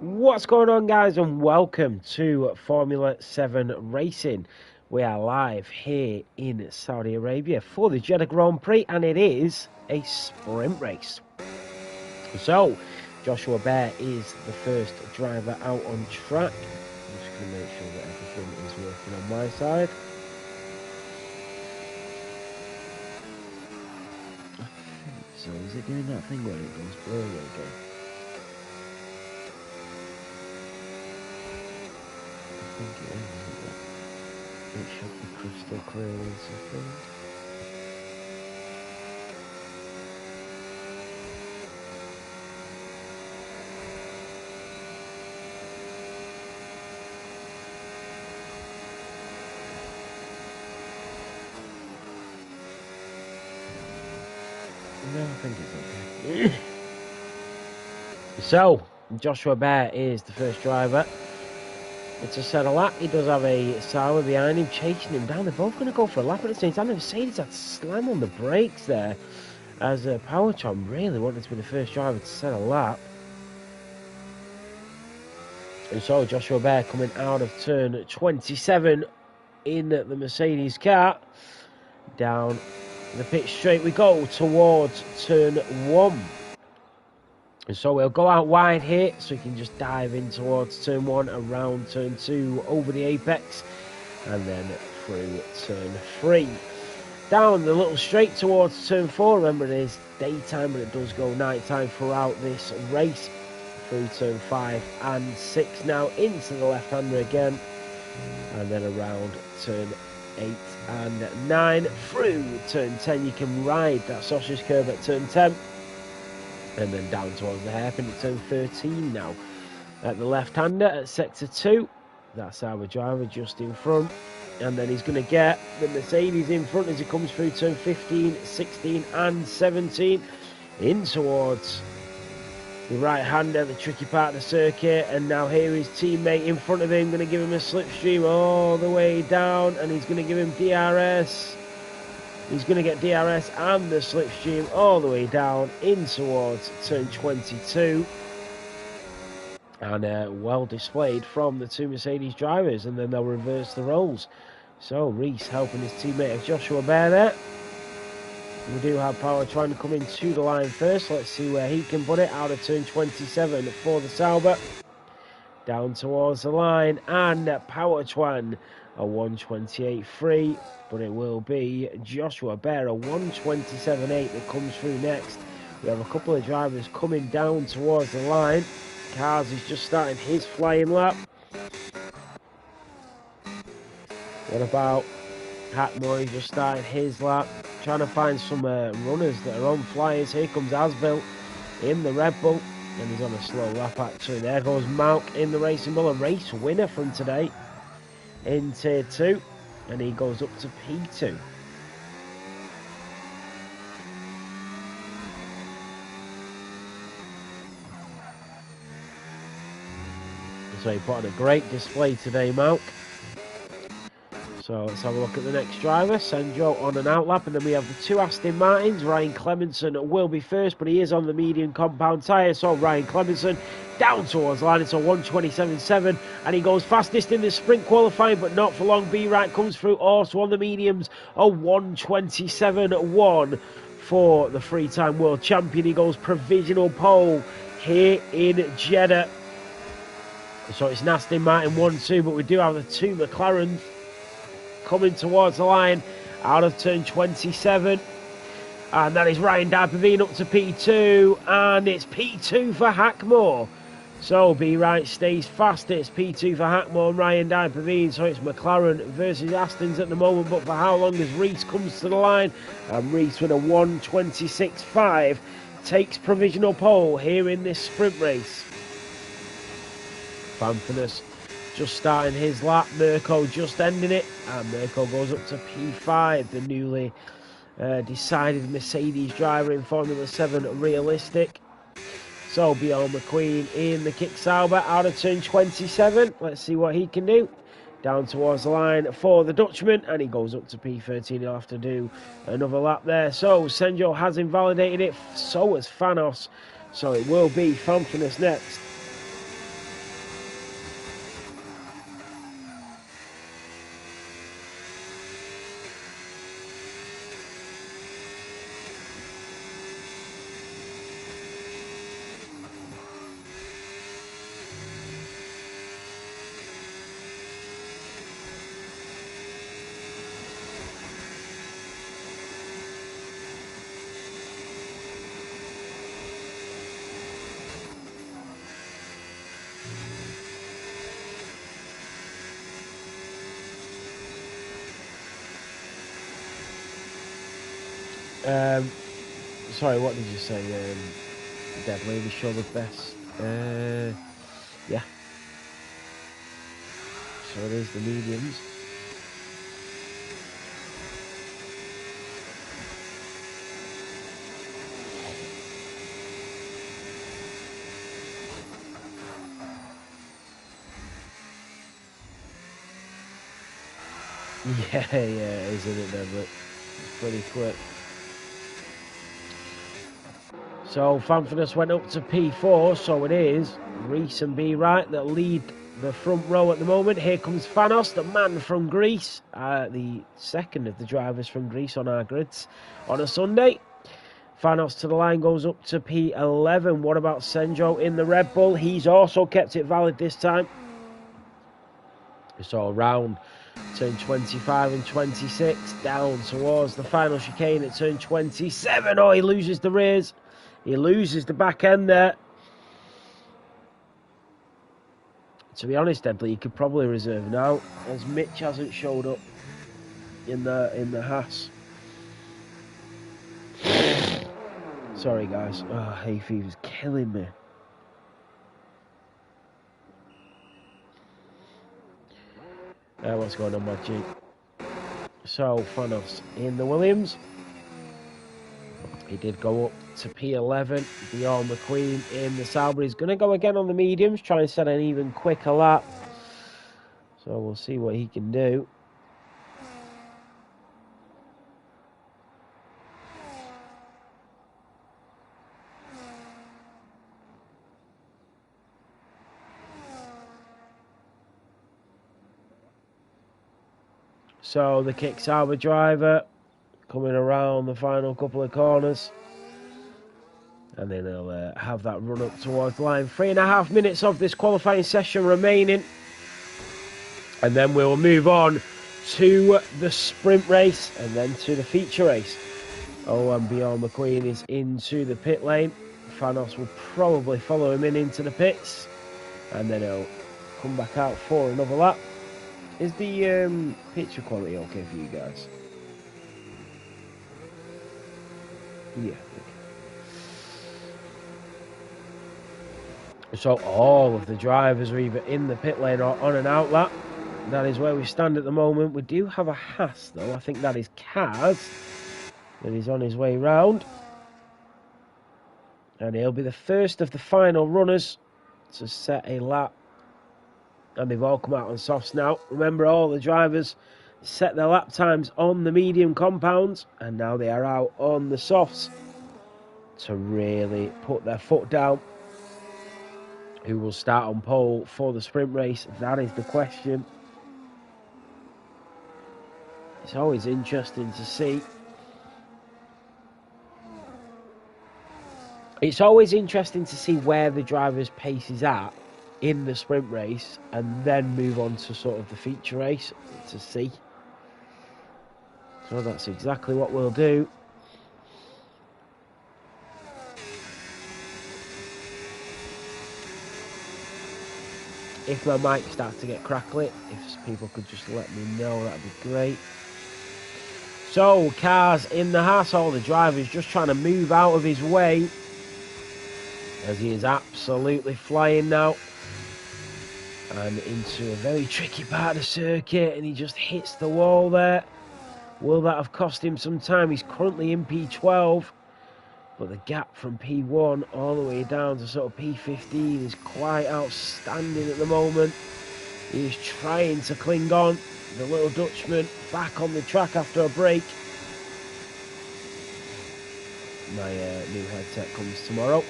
What's going on, guys, and welcome to Formula 7 Racing. We are live here in Saudi Arabia for the Jeddah Grand Prix, and it is a sprint race. So, Joshua Bear is the first driver out on track. I'm just going to make sure that everything is working on my side. I think so. Is it doing that thing where it goes blurry again? I think it is, isn't it? It should be crystal clear in seconds. No, I think it's okay. So, Joshua Bear is the first driver. It's a set a lap. He does have a Sauer behind him, chasing him down. They're both going to go for a lap at the same time. Mercedes had to slam on the brakes there as Powertron really wanted to be the first driver to set a lap. And so Joshua Bear coming out of turn 27 in the Mercedes car. Down the pitch straight we go towards turn 1. And so we'll go out wide here, so we can just dive in towards turn 1, around turn 2, over the apex, and then through turn 3. Down the little straight towards turn 4. Remember, it is daytime, but it does go nighttime throughout this race. Through turn 5 and 6 now, into the left-hander again, and then around turn 8 and 9. Through turn 10, you can ride that sausage curve at turn 10. And then down towards the hairpin at turn 13 now. At the left-hander at sector 2. That's our driver just in front. And then he's going to get the Mercedes in front as he comes through turn 15, 16 and 17. In towards the right-hander, the tricky part of the circuit. And now here his teammate in front of him, going to give him a slipstream all the way down. And he's going to give him DRS. He's going to get DRS and the slipstream all the way down in towards turn 22. And well displayed from the two Mercedes drivers. And then they'll reverse the roles. So Reese helping his teammate of Joshua Bear there. We do have Power trying to come into the line first. Let's see where he can put it out of turn 27 for the Sauber. Down towards the line. And Power Twan a 128.3, but it will be Joshua Bear a 127.8 that comes through next. We have a couple of drivers coming down towards the line. Cars is just starting his flying lap. What about Hackmore? He's just starting his lap. Trying to find some runners that are on flyers. Here comes Asbill in the Red Bull, and he's on a slow lap actually. There goes Malk in the Racing Bull, a race winner from today in tier 2, and he goes up to P2. So he put on a great display today, Malk. So let's have a look at the next driver, Senjo on an outlap, and then we have the two Aston Martins. Ryan Clemenson will be first, but he is on the medium compound tyre, so Ryan Clemenson down towards line. It's a 127.7, and he goes fastest in the sprint qualifying, but not for long. B-Right comes through also on the mediums, a 127.1 for the three-time world champion. He goes provisional pole here in Jeddah. So it's an Aston Martin 1-2, but we do have the two McLarens coming towards the line out of turn 27. And that is Ryan Dapavine up to P2, and it's P2 for Hackmore. So B-Right stays fast. It's P2 for Hackmore and Ryan Dapavine. So it's McLaren versus Astons at the moment, but for how long as Reese comes to the line? And Reese with a 126.5 takes provisional pole here in this sprint race. Fanfinus just starting his lap, Mirko just ending it, and Mirko goes up to P5, the newly decided Mercedes driver in Formula 7 realistic. So Bjorn McQueen in the kick Sauber out of turn 27. Let's see what he can do. Down towards the line for the Dutchman, and he goes up to P13. He'll have to do another lap there. So Senjo has invalidated it, so has Fanos. So it will be Fanfinus next. Sorry, what did you say? Deadly, we show the best. Yeah. So it is the mediums. Yeah, isn't it then? But it's pretty quick. So Fanfurness went up to P4, so it is Reese and B Wright that lead the front row at the moment. Here comes Fanos, the man from Greece, the second of the drivers from Greece on our grids on a Sunday. Fanos to the line, goes up to P11. What about Senjo in the Red Bull? He's also kept it valid this time. So around turn 25 and 26, down towards the final chicane at turn 27. Oh, he loses the rears. He loses the back end there. To be honest, Deadly, you could probably reserve now, as Mitch hasn't showed up in the Haas. Sorry, guys. Oh, hay fever's killing me. What's going on, my G? So, Fanos in the Williams. He did go up to P11. Bjorn McQueen in the Sauber. He's going to go again on the mediums, try and set an even quicker lap. So we'll see what he can do. So the Kick Sauber driver coming around the final couple of corners. And then he'll have that run up towards the line. 3.5 minutes of this qualifying session remaining. And then we'll move on to the sprint race and then to the feature race. Oh, and Bjorn McQueen is into the pit lane. Fanos will probably follow him into the pits. And then he'll come back out for another lap. Is the picture quality okay for you guys? Yeah. So all of the drivers are either in the pit lane or on an out lap. That is where we stand at the moment. We do have a Haas though. I think that is Kaz. That is on his way round. And he'll be the first of the final runners to set a lap. And they've all come out on softs now. Remember, all the drivers set their lap times on the medium compounds. And now they are out on the softs to really put their foot down. Who will start on pole for the sprint race? That is the question. It's always interesting to see. It's always interesting to see where the driver's pace is at in the sprint race and then move on to sort of the feature race to see. So that's exactly what we'll do. If my mic starts to get crackly, if people could just let me know, that'd be great. So, cars in the Haas, all the drivers just trying to move out of his way as he is absolutely flying now. And into a very tricky part of the circuit, and he just hits the wall there. Will that have cost him some time? He's currently in P12, but the gap from P1 all the way down to sort of P15 is quite outstanding at the moment. He is trying to cling on. The little Dutchman back on the track after a break. My new headset comes tomorrow.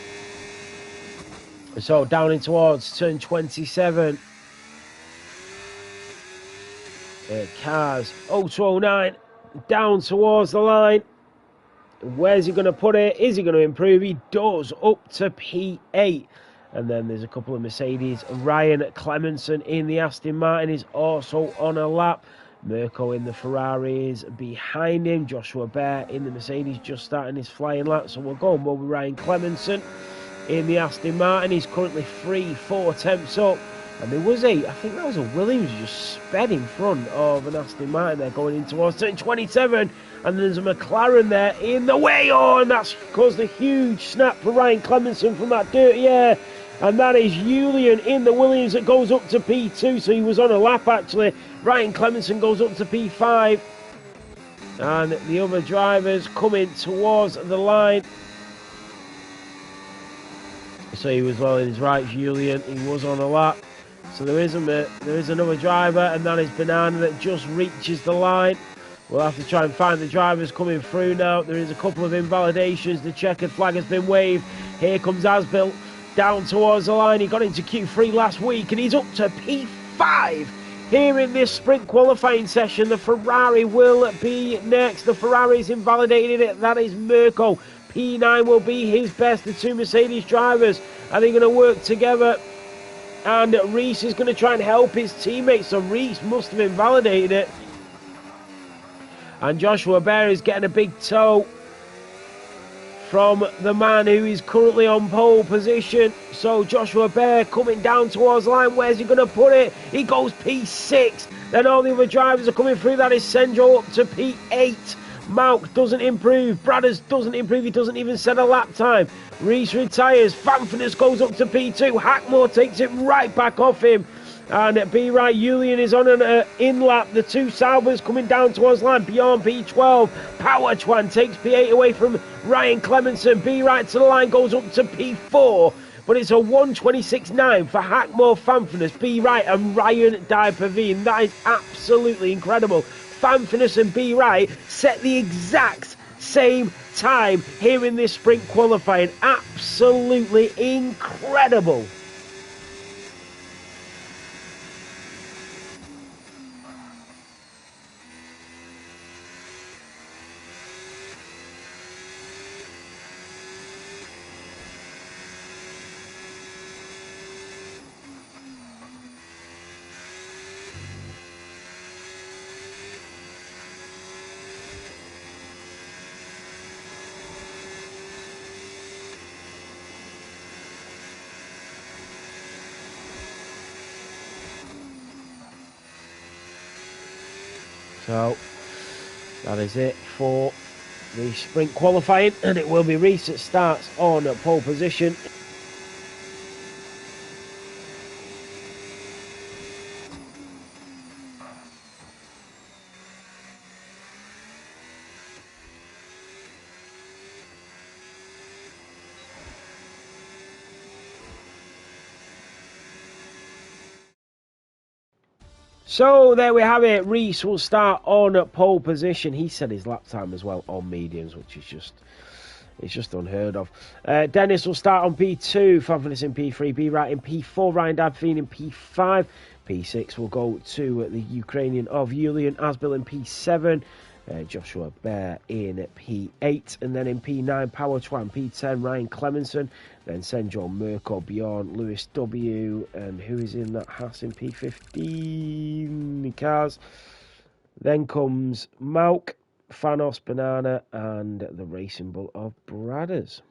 So down in towards turn 27. Cars 0209 down towards the line. Where's he going to put it? Is he going to improve? He does, up to P8. And then there's a couple of Mercedes. Ryan Clemenson in the Aston Martin is also on a lap. Mirko in the Ferrari is behind him. Joshua Bear in the Mercedes just starting his flying lap. So we'll go on with Ryan Clemenson in the Aston Martin. He's currently 4 tenths up And there was I think that was a Williams just sped in front of an Aston Martin there going in towards turn 27. And there's a McLaren there in the way. Oh, and that's caused a huge snap for Ryan Clemenson from that dirty air. And that is Julian in the Williams that goes up to P2. So he was on a lap actually. Ryan Clemenson goes up to P5. And the other drivers coming towards the line. So he was well in his right, Julian. He was on a lap. So there is another driver, and that is Banana that just reaches the line. We'll have to try and find the drivers coming through now. There is a couple of invalidations. The checkered flag has been waved. Here comes Asbill down towards the line. He got into Q3 last week, and he's up to P5 here in this sprint qualifying session. The Ferrari will be next. The Ferrari's invalidated it. That is Mirko. P9 will be his best. The two Mercedes drivers are they going to work together? And Reese is going to try and help his teammates. So Reese must have invalidated it. And Joshua Bear is getting a big tow from the man who is currently on pole position. So Joshua Bear coming down towards the line. Where's he going to put it? He goes P6. Then all the other drivers are coming through. That is Senjo up to P8. Malk doesn't improve. Bradders doesn't improve. He doesn't even set a lap time. Reese retires. Fanfinus goes up to P2. Hackmore takes it right back off him. And B right, Julian is on an in lap. The two Saubers coming down towards line. Beyond P12. Power Chuan takes P8 away from Ryan Clemenson. B right to the line goes up to P4. But it's a 1:26.9 for Hackmore, Fanfinus, B right, and Ryan Diapavine. That is absolutely incredible. Fanfinus and B right set the exact same time here in this sprint qualifying. Absolutely incredible. So that is it for the sprint qualifying, and it will be Reese that starts on pole position. So there we have it. Reese will start on pole position. He set his lap time as well on mediums, which is just unheard of. Dennis will start on P2, Fanfinus in P3, B right in P4, Ryan Dabfine in P5. P6 will go to the Ukrainian of Julian Asbill in P7. Joshua Bear in P8, and then in P9 Power Chuan, P10 Ryan Clemenson, then Senjo Mirko, Bjorn, Lewis W, and who is in that Haas in P15 cars. Then comes Malk, Fanos, Banana, and the Racing Bull of Bradders.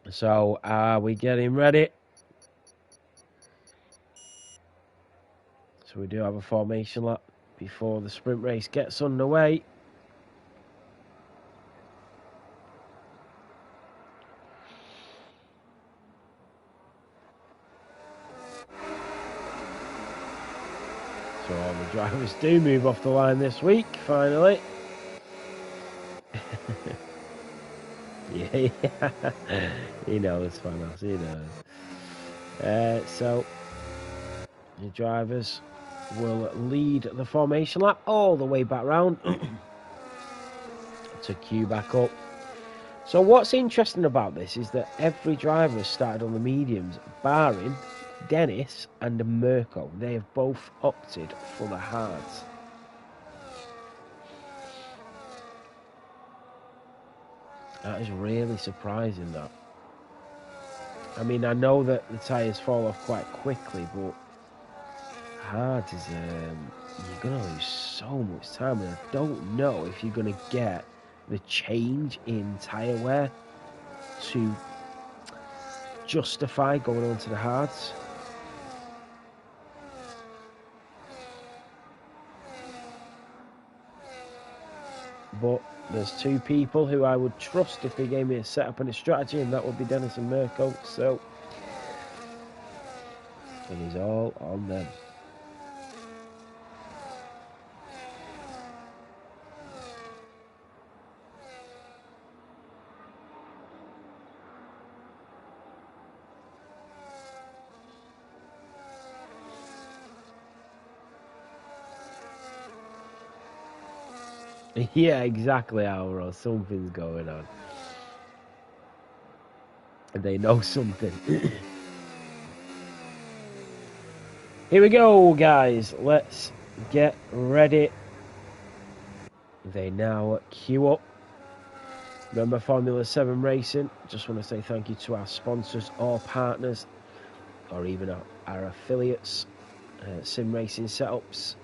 So are we getting ready? So we do have a formation lap before the sprint race gets underway. So all the drivers do move off the line this week, finally. Yeah, he knows, Fanos, he knows. So the drivers will lead the formation lap all the way back round to queue back up. So what's interesting about this is that every driver has started on the mediums, barring Dennis and Mirko. They have both opted for the hards. That is really surprising, that. I mean, I know that the tyres fall off quite quickly, but hards is, you're going to lose so much time, and I don't know if you're going to get the change in tyre wear to justify going on to the hards. But there's two people who I would trust if they gave me a setup and a strategy, and that would be Dennis and Mirko. So it is all on them. Yeah, exactly, Alvaro. Something's going on. And they know something. Here we go, guys. Let's get ready. They now queue up. Remember, Formula 7 Racing. Just want to say thank you to our sponsors or partners, or even our affiliates. Sim Racing Setups,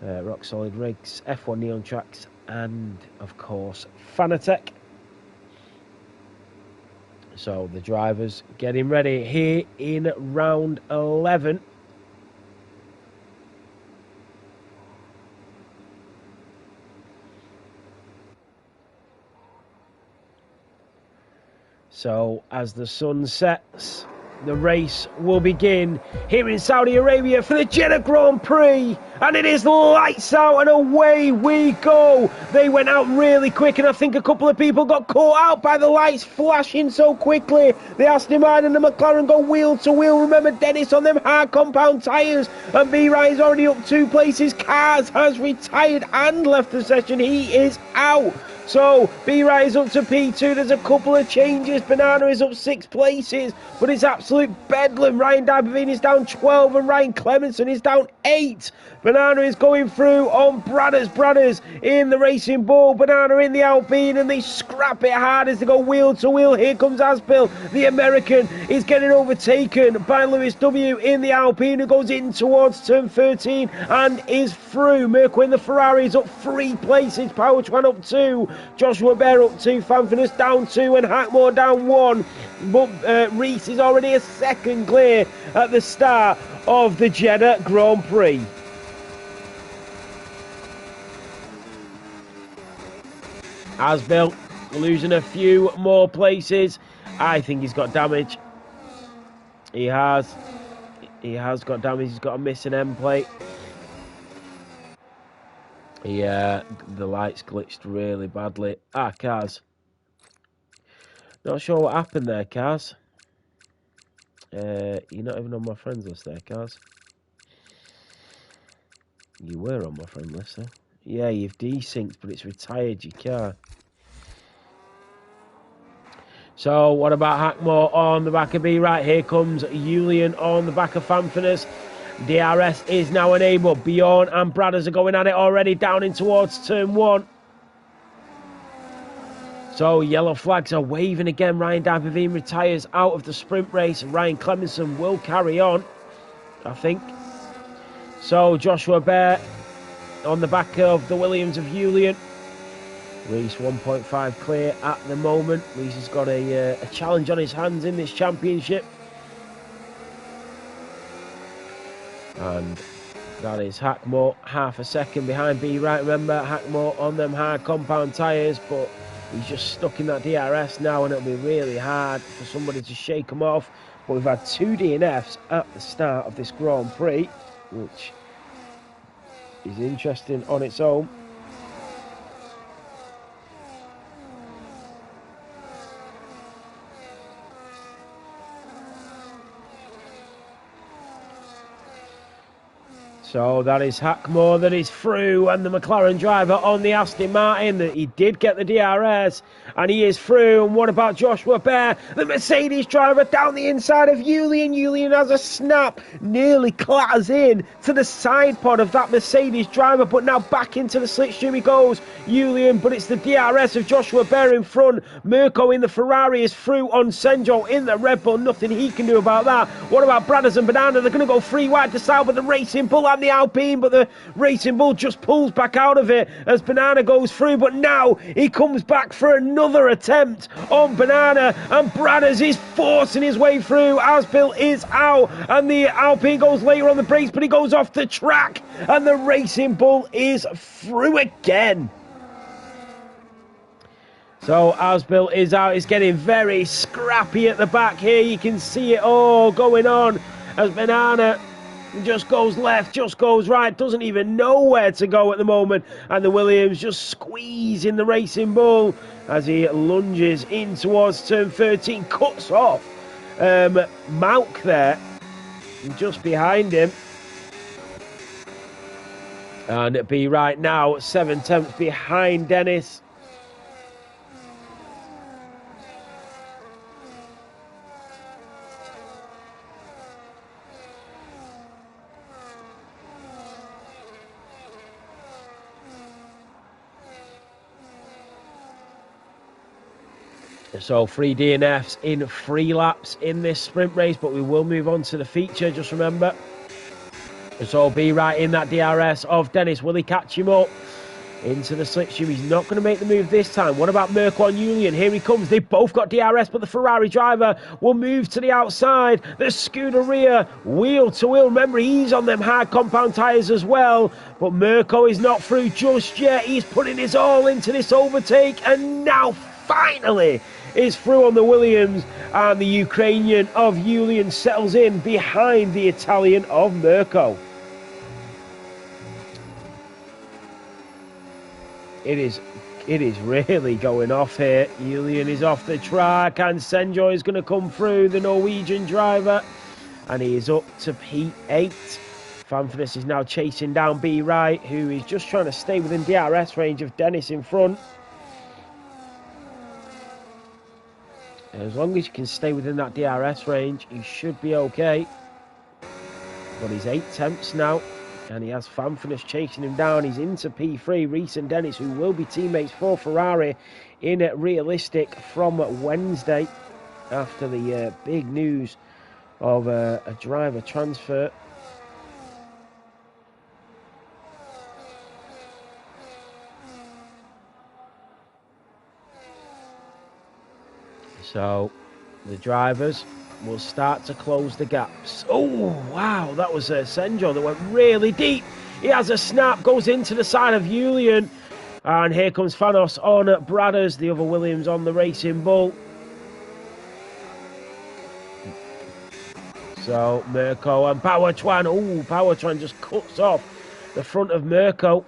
Rock Solid Rigs, F1 Neon Tracks, and of course Fanatec. So the drivers getting ready here in round 11. So as the sun sets, the race will begin here in Saudi Arabia for the Jeddah Grand Prix, and it is lights out and away we go. They went out really quick, and I think a couple of people got caught out by the lights flashing so quickly. The Aston Martin and the McLaren go wheel to wheel. Remember, Dennis on them hard compound tyres, and B-Ryan is already up 2 places. Cars has retired and left the session. He is out. So, B-Ray is up to P2. There's a couple of changes. Banana is up 6 places, but it's absolute bedlam. Ryan Dabavine is down 12 and Ryan Clemenson is down 8. Banana is going through on Bradders in the Racing Bull. Banana in the Alpine, and they scrap it hard as they go wheel to wheel. Here comes Aspil. The American is getting overtaken by Lewis W. in the Alpine, who goes in towards turn 13 and is through. Mirko in the Ferrari is up 3 places. Powertran up 2. Joshua Bear up 2, Fanfinus down 2, and Hackmore down 1. But Reese is already a second clear at the start of the Jeddah Grand Prix. Asbill losing a few more places. I think he's got damage. He has got damage. He's got a missing end plate. Yeah, the lights glitched really badly. Cars. Not sure what happened there, Cars. You're not even on my friends list there, Cars. You were on my friend list, though. Yeah, you've desynced, but it's retired your car. So, what about Hackmore on the back of B? Right, here comes Julian on the back of Fanfinus. DRS is now enabled. Bjorn and Bradders are going at it already, down in towards turn 1. So yellow flags are waving again. Ryan Dabavine retires out of the sprint race. Ryan Clemenson will carry on, I think. So Joshua Bear on the back of the Williams of Julian. Reese 1.5 clear at the moment. Reese has got a challenge on his hands in this championship. And that is Hackmore half a second behind B. Right, remember Hackmore on them hard compound tyres, but he's just stuck in that DRS now, and it'll be really hard for somebody to shake him off. But we've had 2 DNFs at the start of this Grand Prix, which is interesting on its own. So that is Hackmore, that is through, and the McLaren driver on the Aston Martin. That he did get the DRS, and he is through. And what about Joshua Bear, the Mercedes driver, down the inside of Julian? Julian has a snap, nearly clatters in to the side pod of that Mercedes driver, but now back into the slipstream he goes, Julian, but it's the DRS of Joshua Bear in front. Mirko in the Ferrari is through on Senjo in the Red Bull. Nothing he can do about that. What about Bradders and Banana? They're going to go free wide to south with the Racing Bull and the Alpine, but the Racing Bull just pulls back out of it as Banana goes through, but now he comes back for another attempt on Banana, and Bradders is forcing his way through. Asbill is out, and the Alpine goes later on the brakes, but he goes off the track, and the Racing Bull is through again. So Asbill is out. It's getting very scrappy at the back here. You can see it all going on as Banana just goes left, just goes right, doesn't even know where to go at the moment. And the Williams just squeezing the Racing Bull as he lunges in towards turn 13, cuts off Malk there, just behind him. And it'd be right now 7/10 behind Dennis. So 3 DNFs in 3 laps in this sprint race, but we will move on to the feature, just remember. So be right in that DRS of Dennis. Will he catch him up into the slipstream? He's not going to make the move this time. What about Mirko and Julian? Here he comes. They've both got DRS, but the Ferrari driver will move to the outside. The Scuderia wheel to wheel. Remember, he's on them hard compound tyres as well, but Mirko is not through just yet. He's putting his all into this overtake, and now finally is through on the Williams, and the Ukrainian of Julian settles in behind the Italian of Mirko. It is really going off here. Julian is off the track, and Senjo is going to come through, the Norwegian driver, and he is up to P8. Fanfurness is now chasing down B Right, who is just trying to stay within DRS range of Dennis in front. As long as you can stay within that DRS range, you should be okay. But he's 8 attempts now, and he has Fanfurness chasing him down. He's into P3. Reese and Dennis, who will be teammates for Ferrari in Realistic from Wednesday, after the big news of a driver transfer. So the drivers will start to close the gaps. Oh, wow, that was Senjo that went really deep. He has a snap, goes into the side of Julian. And here comes Fanos on Bradders, the other Williams on the Racing Bull. So Mirko and Powertwan. Oh, Powertwan just cuts off the front of Mirko.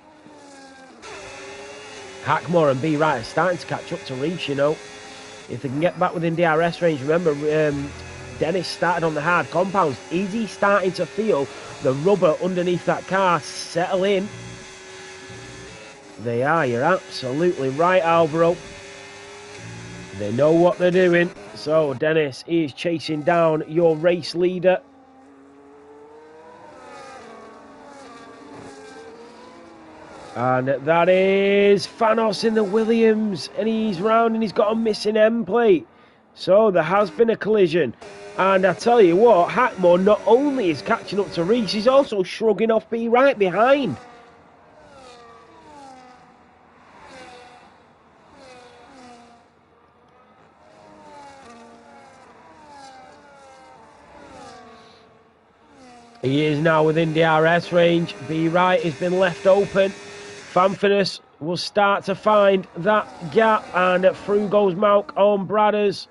Hackmore and B Right are starting to catch up to Reese, you know. If they can get back within DRS range, remember, Dennis started on the hard compounds. Is he starting to feel the rubber underneath that car settle in? They are, you're absolutely right, Alvaro. They know what they're doing. So Dennis is chasing down your race leader. And that is Fanos in the Williams, and he's round and he's got a missing end plate. So there has been a collision. And I tell you what, Hackmore not only is catching up to Reese, he's also shrugging off B right behind. He is now within DRS range. B right has been left open. Fanfurness will start to find that gap, and through goes Malk on Bradders.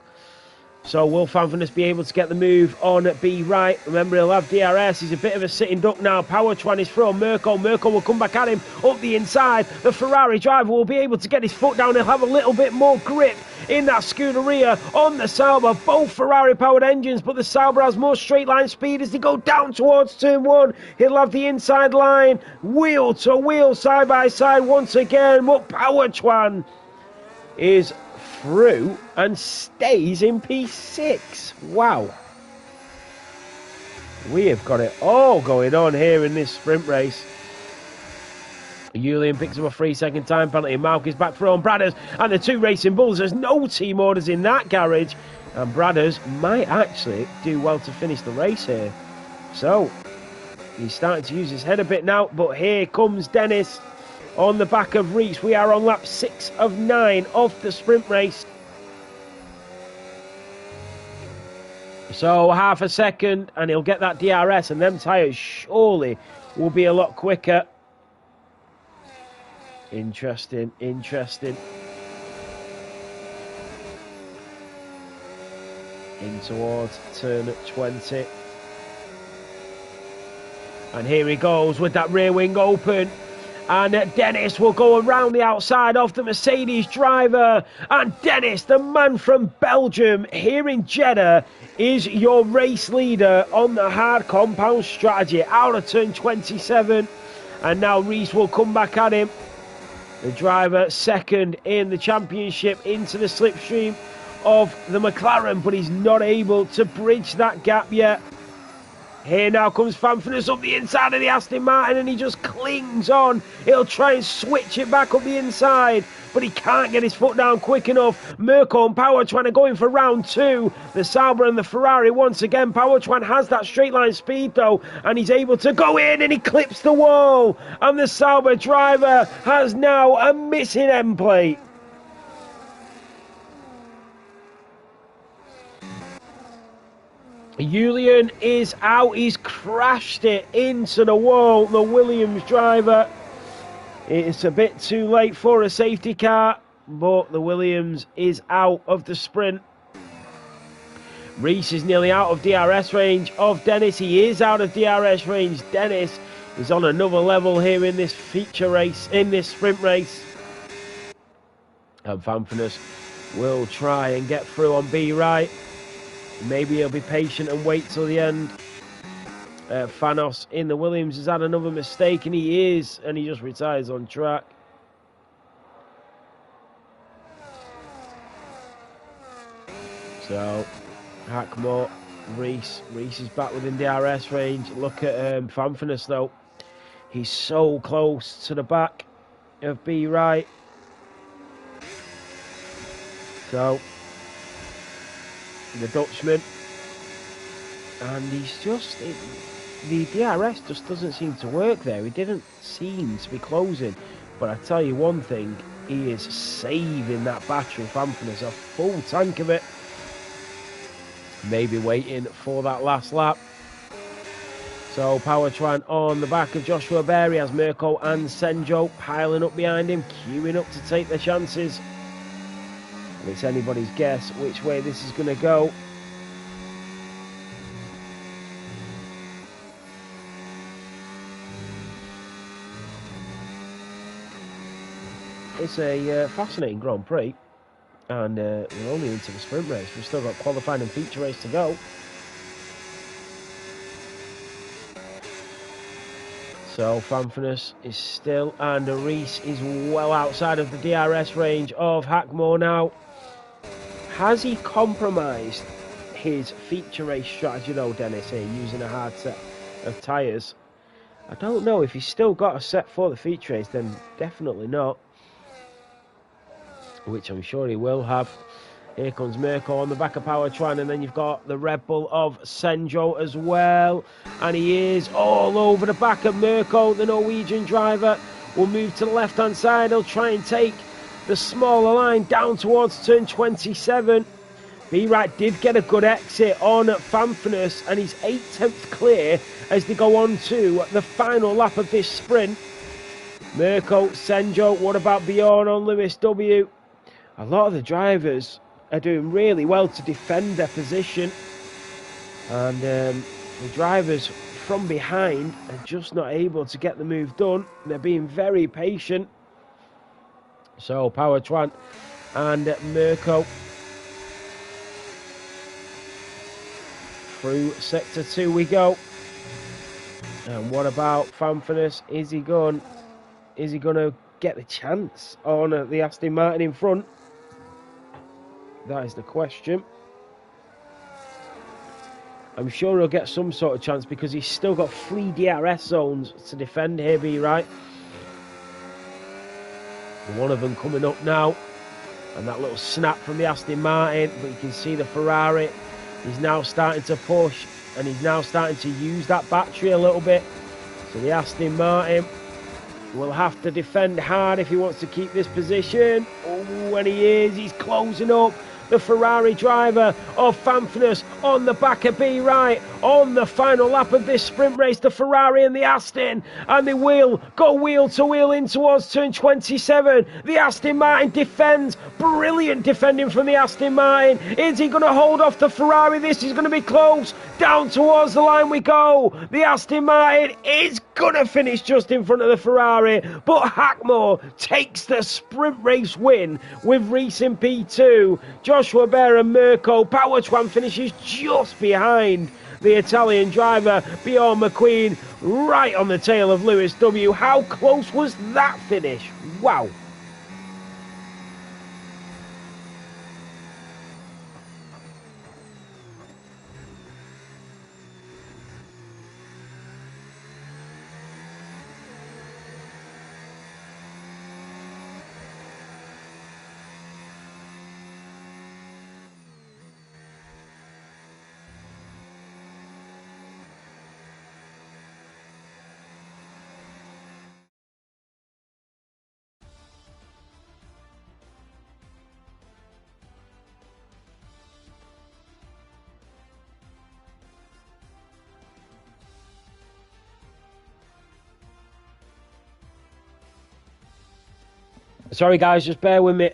So will Fanfulness be able to get the move on B right? Remember, he'll have DRS. He's a bit of a sitting duck now. Power Twan is through on Mirko. Mirko will come back at him up the inside. The Ferrari driver will be able to get his foot down. He'll have a little bit more grip in that Scuderia on the Sauber. Both Ferrari-powered engines, but the Sauber has more straight-line speed as they go down towards turn 1. He'll have the inside line, wheel to wheel, side by side once again. But Power Twan is through and stays in P6. Wow. We have got it all going on here in this sprint race. Julian picks up a 3-second time penalty. Malk is back through on Bradders and the two Racing Bulls. There's no team orders in that garage, and Bradders might actually do well to finish the race here. So he's starting to use his head a bit now, but here comes Dennis on the back of Reese. We are on lap 6 of 9 of the sprint race. So half a second and he'll get that DRS, and them tyres surely will be a lot quicker. Interesting. In towards turn 20. And here he goes with that rear wing open. And Dennis will go around the outside of the Mercedes driver. And Dennis, the man from Belgium, here in Jeddah, is your race leader on the hard compound strategy. Out of turn 27. And now Reese will come back at him. The driver second in the championship into the slipstream of the McLaren, but he's not able to bridge that gap yet. Here now comes Fanfulness up the inside of the Aston Martin, and he just clings on. He'll try and switch it back up the inside, but he can't get his foot down quick enough. Mirko and Power Twan are going for round 2. The Sauber and the Ferrari once again. Power Twan has that straight line speed though, and he's able to go in, and he clips the wall. And the Sauber driver has now a missing end plate. Julian is out. He's crashed it into the wall, the Williams driver. It's a bit too late for a safety car, but the Williams is out of the sprint. Reese is nearly out of DRS range of Dennis. He is out of DRS range. Dennis is on another level here in this feature race, in this sprint race. And Fanfulness will try and get through on B right. Maybe he'll be patient and wait till the end. Fanos in the Williams has had another mistake, and he just retires on track. So Hackmore, Reese is back within DRS range. Look at Fanfulness though. He's so close to the back of B right. So the Dutchman, and he's just the DRS just doesn't seem to work there. He didn't seem to be closing, but I tell you one thing, he is saving that battery. Fanfulness, a full tank of it, maybe waiting for that last lap. So Power Twan on the back of Joshua Berry as Mirko and Senjo piling up behind him, queuing up to take their chances. It's anybody's guess which way this is going to go. It's a fascinating Grand Prix, and we're only into the sprint race. We've still got qualifying and feature race to go. So Fanfulness is still, and Reese is well outside of the DRS range of Hackmore now. Has he compromised his feature race strategy though, Dennis, here, using a hard set of tyres? I don't know. If he's still got a set for the feature race, then definitely not. Which I'm sure he will have. Here comes Mirko on the back of Power Twan, and then you've got the Red Bull of Senjo as well. And he is all over the back of Mirko. The Norwegian driver will move to the left-hand side. He'll try and take the smaller line down towards turn 27. B-Right did get a good exit on Fanfulness, and he's 8/10 clear as they go on to the final lap of this sprint. Mirko, Senjo, what about Bjorn on Lewis W? A lot of the drivers are doing really well to defend their position, and the drivers from behind are just not able to get the move done. They're being very patient. So Power Twan and Mirko through sector 2 we go. And what about Fanfinus? Is he going to get the chance on the Aston Martin in front? That is the question. I'm sure he'll get some sort of chance because he's still got 3 DRS zones to defend here, be right. One of them coming up now. And that little snap from the Aston Martin. But you can see the Ferrari. He's now starting to push. And he's now starting to use that battery a little bit. So the Aston Martin will have to defend hard if he wants to keep this position. Oh, and he is. He's closing up. The Ferrari driver of Fanfinus on the back of B right on the final lap of this sprint race. The Ferrari and the Aston, and they will go wheel to wheel in towards turn 27. The Aston Martin defends. Brilliant defending from the Aston Martin. Is he going to hold off the Ferrari? This is going to be close. Down towards the line we go. The Aston Martin is going to finish just in front of the Ferrari, but Hackmore takes the sprint race win with Reese in P2. Joshua Bear and Mirko. Power Twan finishes just behind the Italian driver, Bjorn McQueen, right on the tail of Lewis W. How close was that finish? Wow. Sorry guys, just bear with me.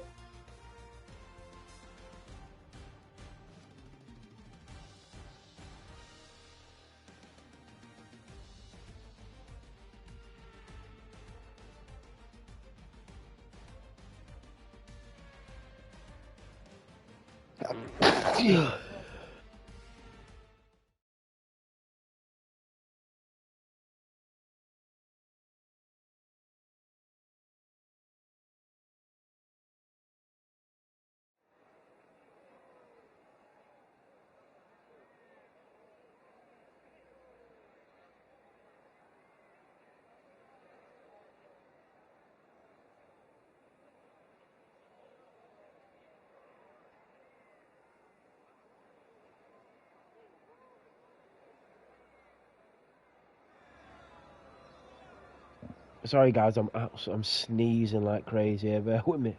Sorry guys, I'm sneezing like crazy here, bear with me.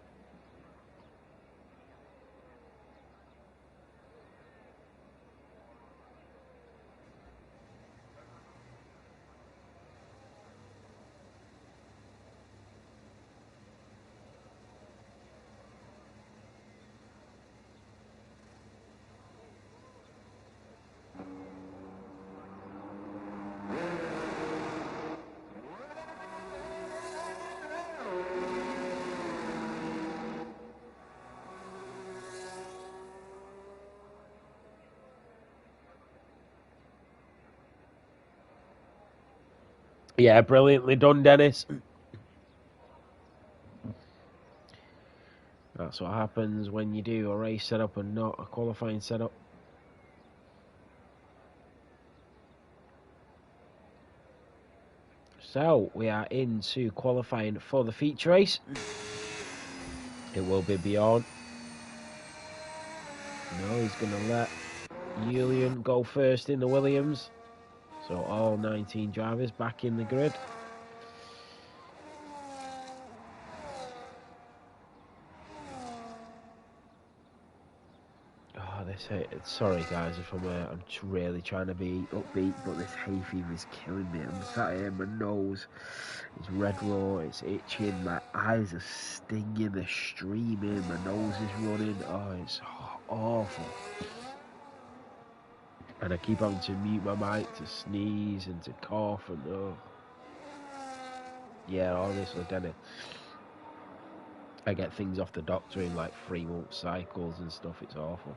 Yeah, brilliantly done, Dennis. That's what happens when you do a race setup and not a qualifying setup. So, we are into qualifying for the feature race. It will be Bjorn. No, he's going to let Julian go first in the Williams. So all 19 drivers back in the grid. Oh, this sorry guys if I'm really trying to be upbeat, but this hay fever is killing me. I'm sat here, my nose is red raw, it's itching, my eyes are stinging, they're streaming, my nose is running. Oh, it's awful. And I keep having to mute my mic to sneeze and to cough and yeah, honestly, Denny. I get things off the doctor in like 3-month cycles and stuff. It's awful.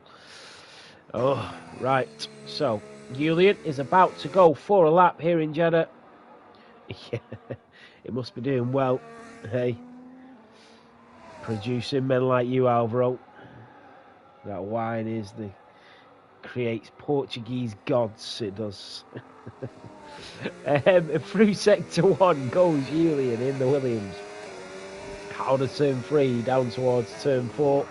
Oh, right. So, Julian is about to go for a lap here in Jeddah. Yeah, it must be doing well. Hey, producing men like you, Alvaro. That wine is creates Portuguese gods. It does. Through sector 1 goes Julian in the Williams. Out of turn 3, down towards turn 4.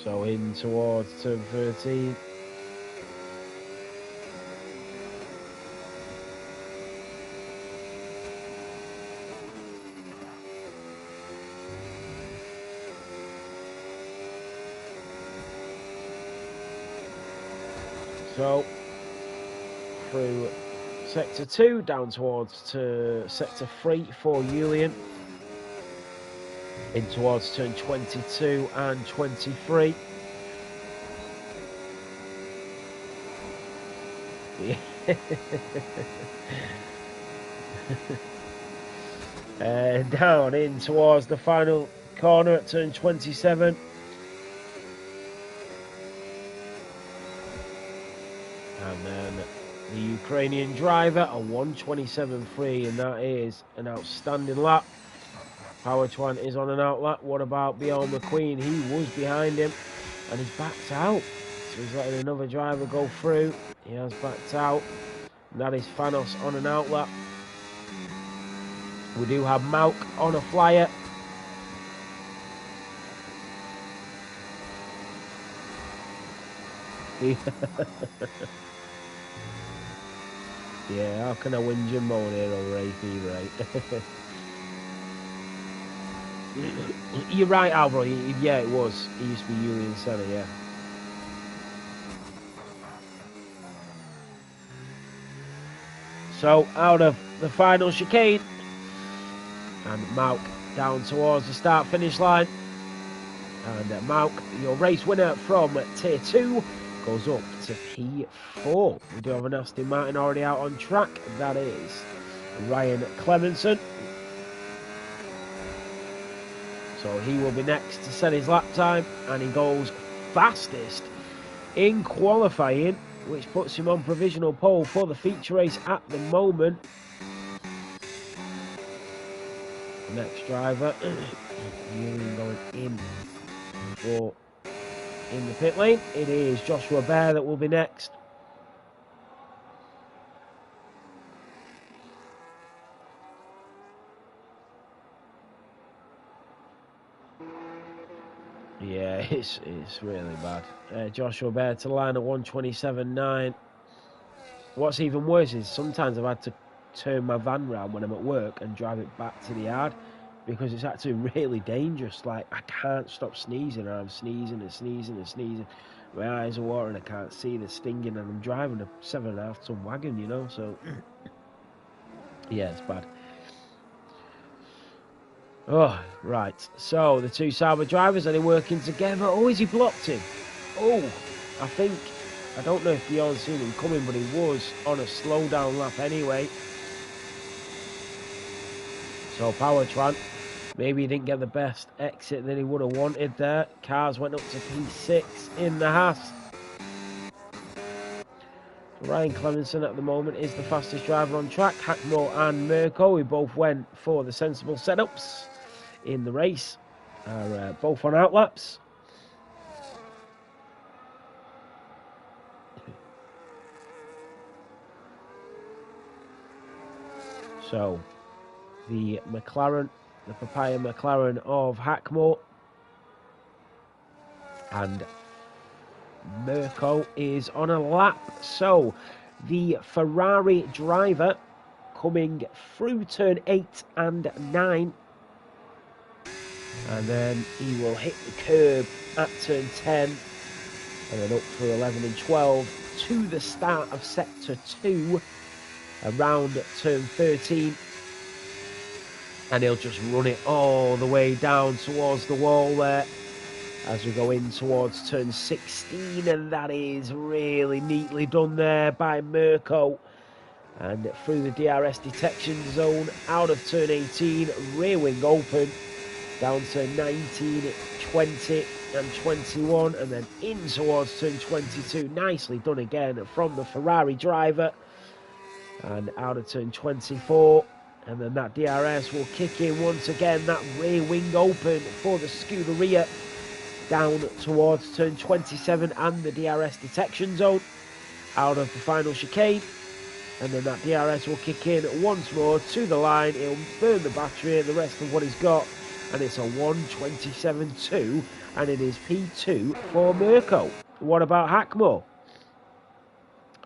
So in towards turn 13. So through sector 2 down towards sector 3 for Julian. In towards turn 22 and 23. Down in towards the final corner at turn 27. And then the Ukrainian driver, a 1:27.3, and that is an outstanding lap. Powertwan is on an outlap. What about Bjorn McQueen? He was behind him and he's backed out. So he's letting another driver go through. He has backed out. And that is Fanos on an outlap. We do have Malk on a flyer. Yeah, how can I win Jimbo here over AP, right? You're right, Alvaro. Yeah, it was. He used to be Julian Senna, yeah. So, out of the final chicane. And Malk down towards the start-finish line. And Malk, your race winner from Tier 2, goes up to P4. We do have an Aston Martin already out on track. That is Ryan Clemenson. So he will be next to set his lap time, and he goes fastest in qualifying, which puts him on provisional pole for the feature race at the moment. Next driver, going in the pit lane. It is Joshua Bear that will be next. Yeah, it's really bad. Joshua Bear to line at 1:27.9. What's even worse is sometimes I've had to turn my van round when I'm at work and drive it back to the yard because it's actually really dangerous. Like, I can't stop sneezing, and I'm sneezing and sneezing and sneezing. My eyes are watering, I can't see the stinging, and I'm driving a 7.5 ton wagon, you know, so yeah, it's bad. Oh, right. So, the two Sauber drivers, are they working together? Oh, is he blocked him? Oh, I don't know if Bjorn's seen him coming, but he was on a slow down lap anyway. So, Powertran, maybe he didn't get the best exit that he would have wanted there. Cars went up to P6 in the Haas. Ryan Clemenson at the moment is the fastest driver on track. Hackmore and Mirko, who both went for the sensible setups in the race, are both on outlaps. So, the Papaya McLaren of Hackmore and Mirko is on a lap. So, the Ferrari driver coming through turn 8 and 9 And then he will hit the curb at turn 10. And then up through 11 and 12 to the start of sector 2. Around turn 13. And he'll just run it all the way down towards the wall there. As we go in towards turn 16, and that is really neatly done there by Mirko. And through the DRS detection zone, out of turn 18, rear wing open, down to 19, 20 and 21, and then in towards turn 22. Nicely done again from the Ferrari driver. And out of turn 24, and then that DRS will kick in once again, that rear wing open for the Scuderia. Down towards turn 27 and the DRS detection zone, out of the final chicane, and then that DRS will kick in once more to the line. He'll burn the battery and the rest of what he's got, and it's a 1:27.2, and it is P2 for Mirko. What about Hackmore?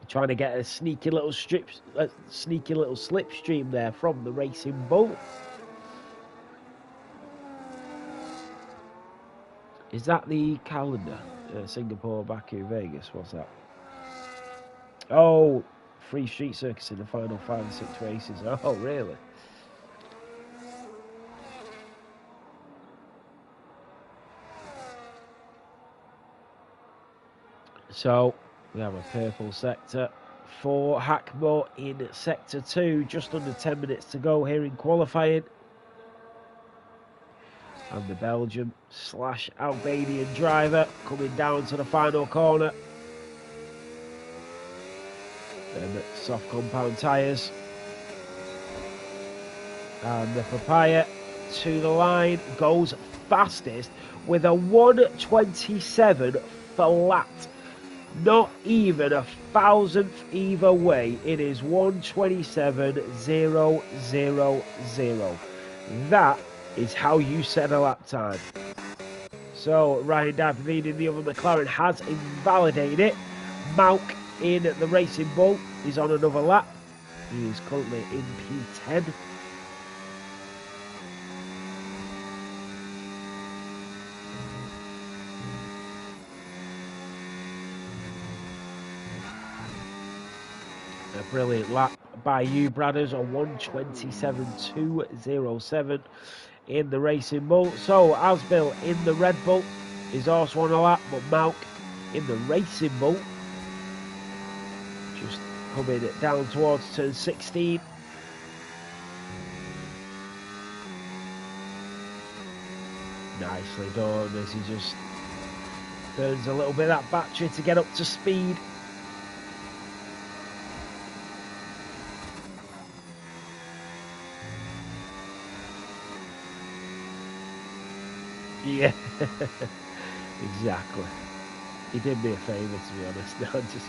Trying to get a sneaky little slipstream there from the Racing Bull. Is that the calendar? Singapore, Baku, Vegas, what's that? Oh, 3 street circuits in the final 5 and 6 races. Oh, really? So, we have a purple sector for Hackmore in sector 2. Just under 10 minutes to go here in qualifying. And the Belgium/Albanian driver coming down to the final corner. Then soft compound tyres. And the Papaya to the line goes fastest with a 1:27 flat. Not even a thousandth either way. It is 1:27.000. That is how you set a lap time. So Ryan David in the other McLaren has invalidated it. Malk in the Racing Bull is on another lap. He is currently in P10. A brilliant lap by you, Bradders, on 1:27.207 in the Racing Bull. So Asbil in the Red Bull is also on a lap, but Malk in the Racing Bull just coming down towards turn 16. Nicely done as he just burns a little bit of that battery to get up to speed. Yeah, exactly. He did me a favour, to be honest. No, I'm just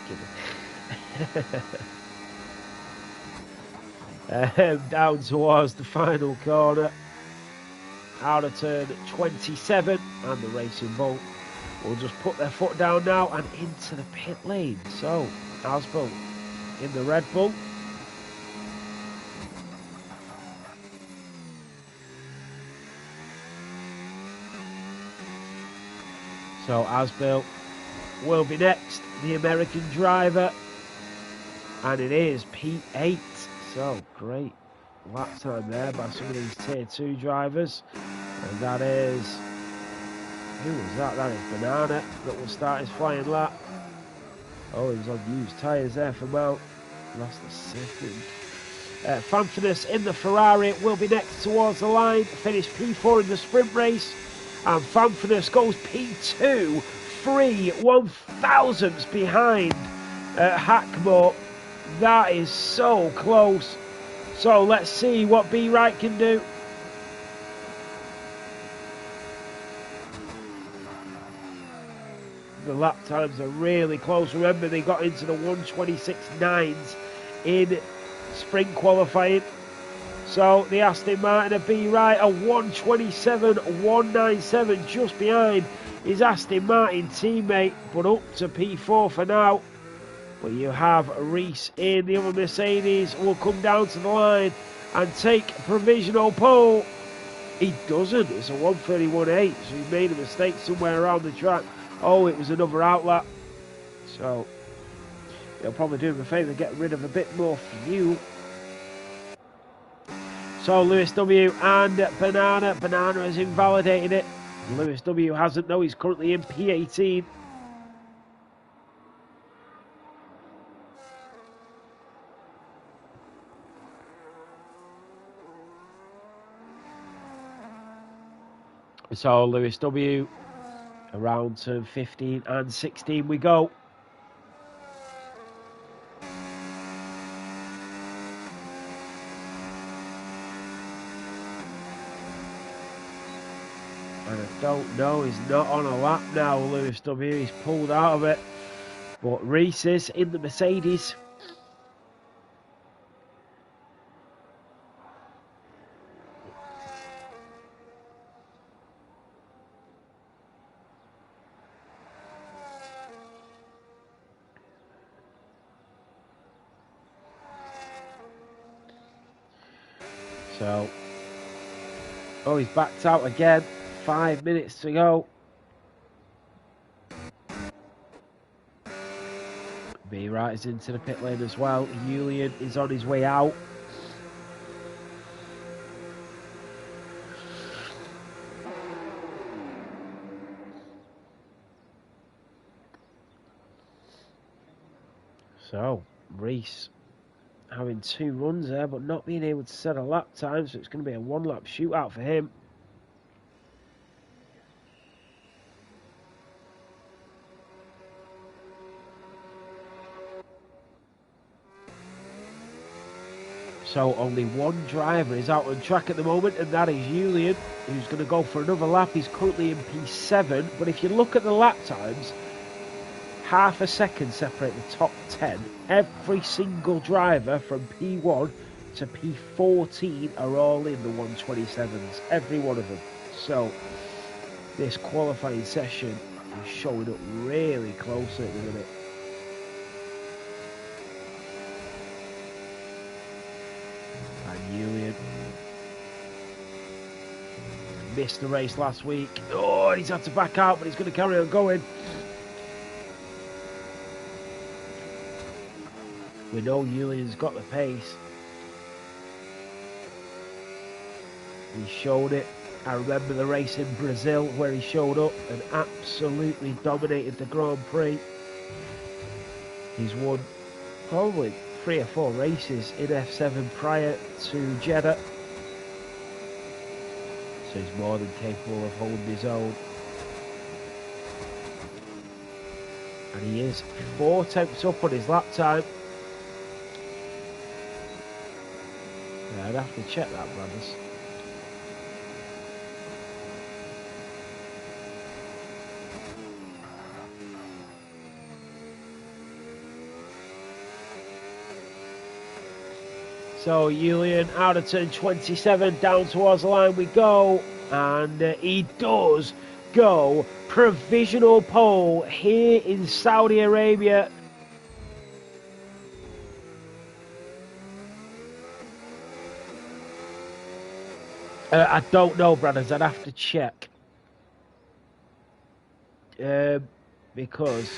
kidding. Down towards the final corner. Out of turn 27. And the Racing Bull will just put their foot down now and into the pit lane. So, Asbo in the Red Bull. So Asbil will be next, the American driver, and it is P8. So great lap time there by some of these tier 2 drivers, and that is, who was that? That is Banana that will start his flying lap. Oh, he was on used tyres there for Mount, lost a second. Fanfinus in the Ferrari will be next towards the line, finished P4 in the sprint race. And Fanfinus goes P2, 1/1000ths behind Hackmore. That is so close. So let's see what B Wright can do. The lap times are really close. Remember, they got into the 1:26.9s in sprint qualifying. So the Aston Martin of B Wright, a 1:27.197 just behind his Aston Martin teammate, but up to P4 for now. But you have Reese in the other Mercedes, will come down to the line and take provisional pole. He doesn't. It's a 1:31.8, so he made a mistake somewhere around the track. Oh, it was another outlet. So it'll probably do him a favour, get rid of a bit more fuel. So Lewis W and Banana. Banana has invalidated it. Lewis W hasn't, though. He's currently in P18. So Lewis W around turn 15 and 16 we go. And I don't know, he's not on a lap now, Lewis W. He's pulled out of it. But Reese is in the Mercedes. So, oh, he's backed out again. 5 minutes to go. B Right is into the pit lane as well. Julian is on his way out. So, Reese having 2 runs there, but not being able to set a lap time, so it's going to be a 1-lap shootout for him. So only one driver is out on track at the moment, and that is Julian, who's going to go for another lap. He's currently in P7, but if you look at the lap times, half a second separate the top 10. Every single driver from P1 to P14 are all in the 127s, every one of them. So this qualifying session is showing up really close at the minute. And Julian missed the race last week. Oh, and he's had to back out, but he's going to carry on going. We know Julian's got the pace. He showed it. I remember the race in Brazil where he showed up and absolutely dominated the Grand Prix. He's won probably 3 or 4 races in F7 prior to Jeddah. So he's more than capable of holding his own. And he is 4 tenths up on his lap time. Yeah, I'd have to check that, brothers. So Julian out of turn 27, down towards the line we go, and he does go provisional pole here in Saudi Arabia. I don't know, brothers. I'd have to check because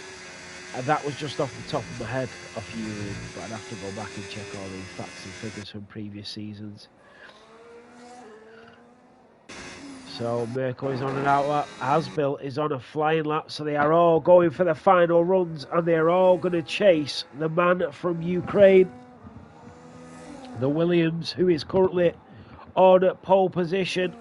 that was just off the top of my head off Julian, but I'd have to go back and check all the facts and figures from previous seasons. So Mirko is on an outlap, Asbill is on a flying lap, so they are all going for the final runs, and they are all going to chase the man from Ukraine, the Williams, who is currently on pole position.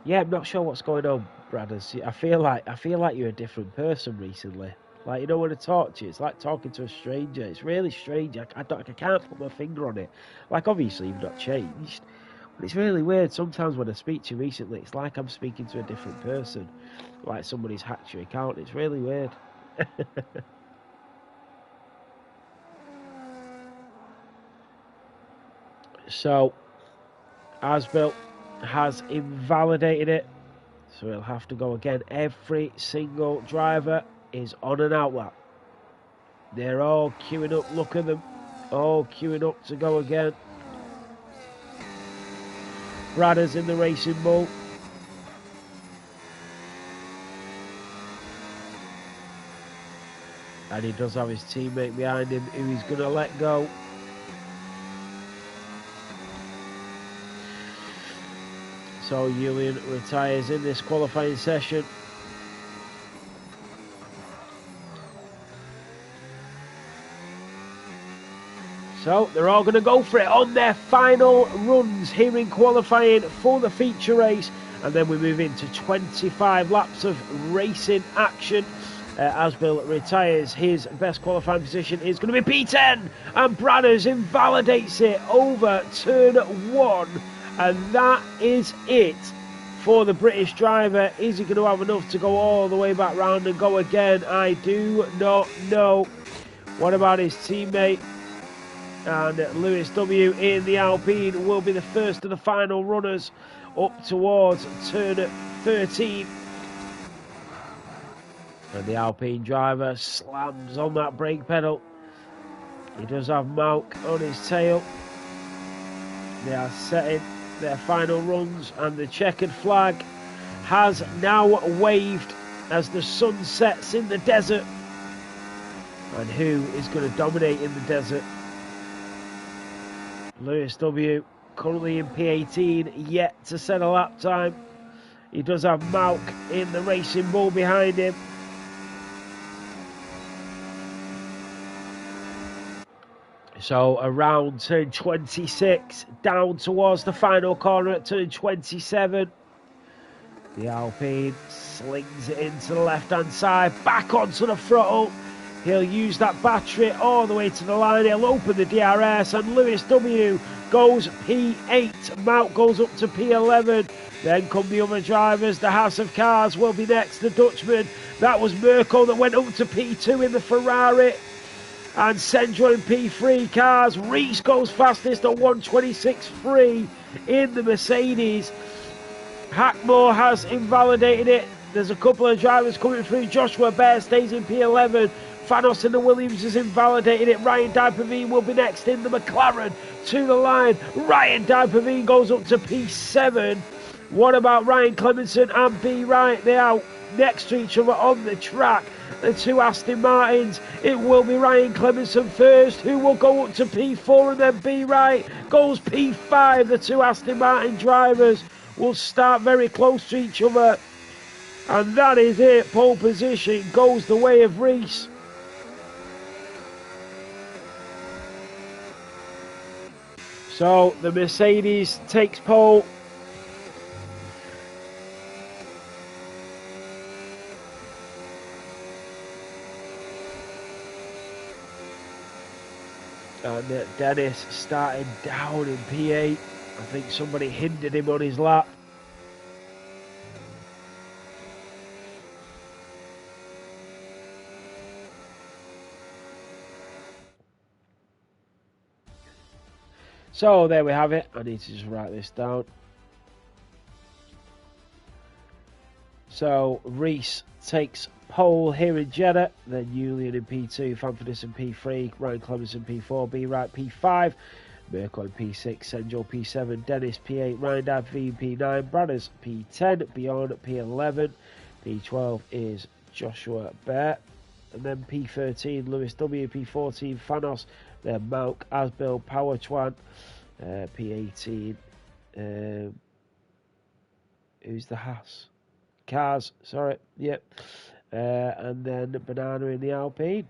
Yeah, I'm not sure what's going on, Bradders. I feel like you're a different person recently. Like, you know, when I talk to you, it's like talking to a stranger. It's really strange. I can't put my finger on it. Like, obviously, you've not changed. But it's really weird. Sometimes when I speak to you recently, it's like I'm speaking to a different person. Like somebody's hacked your account. It's really weird. So, Asbill has invalidated it, so he'll have to go again. Every single driver is on an outlap. They're all queuing up. Look at them, Oh, queuing up to go again. Bradders in the Racing Bull. And he does have his teammate behind him who he's going to let go. So Julian retires in this qualifying session. So they're all going to go for it on their final runs here in qualifying for the feature race. And then we move into 25 laps of racing action. Asbill retires. His best qualifying position is going to be P10. And Bradders invalidates it over turn 1. And that is it for the British driver. Is he going to have enough to go all the way back round and go again? I do not know. What about his teammate? And Lewis W in the Alpine will be the first of the final runners up towards turn 13. And the Alpine driver slams on that brake pedal. He does have Malk on his tail. They are setting their final runs, and the checkered flag has now waved as the sun sets in the desert. And who is going to dominate in the desert? Lewis W, currently in P18, yet to set a lap time. He does have Malk in the Racing Bull behind him. So around turn 26, down towards the final corner at turn 27. The Alpine slings it into the left-hand side, back onto the throttle. He'll use that battery all the way to the line. He'll open the DRS, and Lewis W goes P8. Malk goes up to P11. Then come the other drivers. The House of Cars will be next. The Dutchman. That was Merkel that went up to P2 in the Ferrari. And Sendro in P3 cars. Reese goes fastest at 1:26.3 in the Mercedes. Hackmore has invalidated it. There's a couple of drivers coming through. Joshua Bear stays in P11. Fanos in the Williams has invalidated it. Ryan Dijperveen will be next in the McLaren to the line. Ryan Dijperveen goes up to P7. What about Ryan Clemenson and B. Wright? They are next to each other on the track. The two Aston Martins. It will be Ryan Clemenson first, who will go up to P4, and then B. Wright goes P5. The two Aston Martin drivers will start very close to each other. And that is it. Pole position goes the way of Reese. So the Mercedes takes pole. And Dennis starting down in P8. I think somebody hindered him on his lap. So there we have it. I need to just write this down. So Reese takes pole here in Jeddah, then Julian in P2, Fanfordis in P3, Ryan Clemens in P4, B. Wright P5, Merkel in P6, Senjo P7, Dennis P8, Ryan Davy P9, Bradders P10, Bjorn P11, P12 is Joshua Bear, and then P13 Lewis W, P14 Fanos, then Malk, Asbill, Powertwan, P18, who's the Haas? Cars, sorry, yep. And then Banana in the Alpine.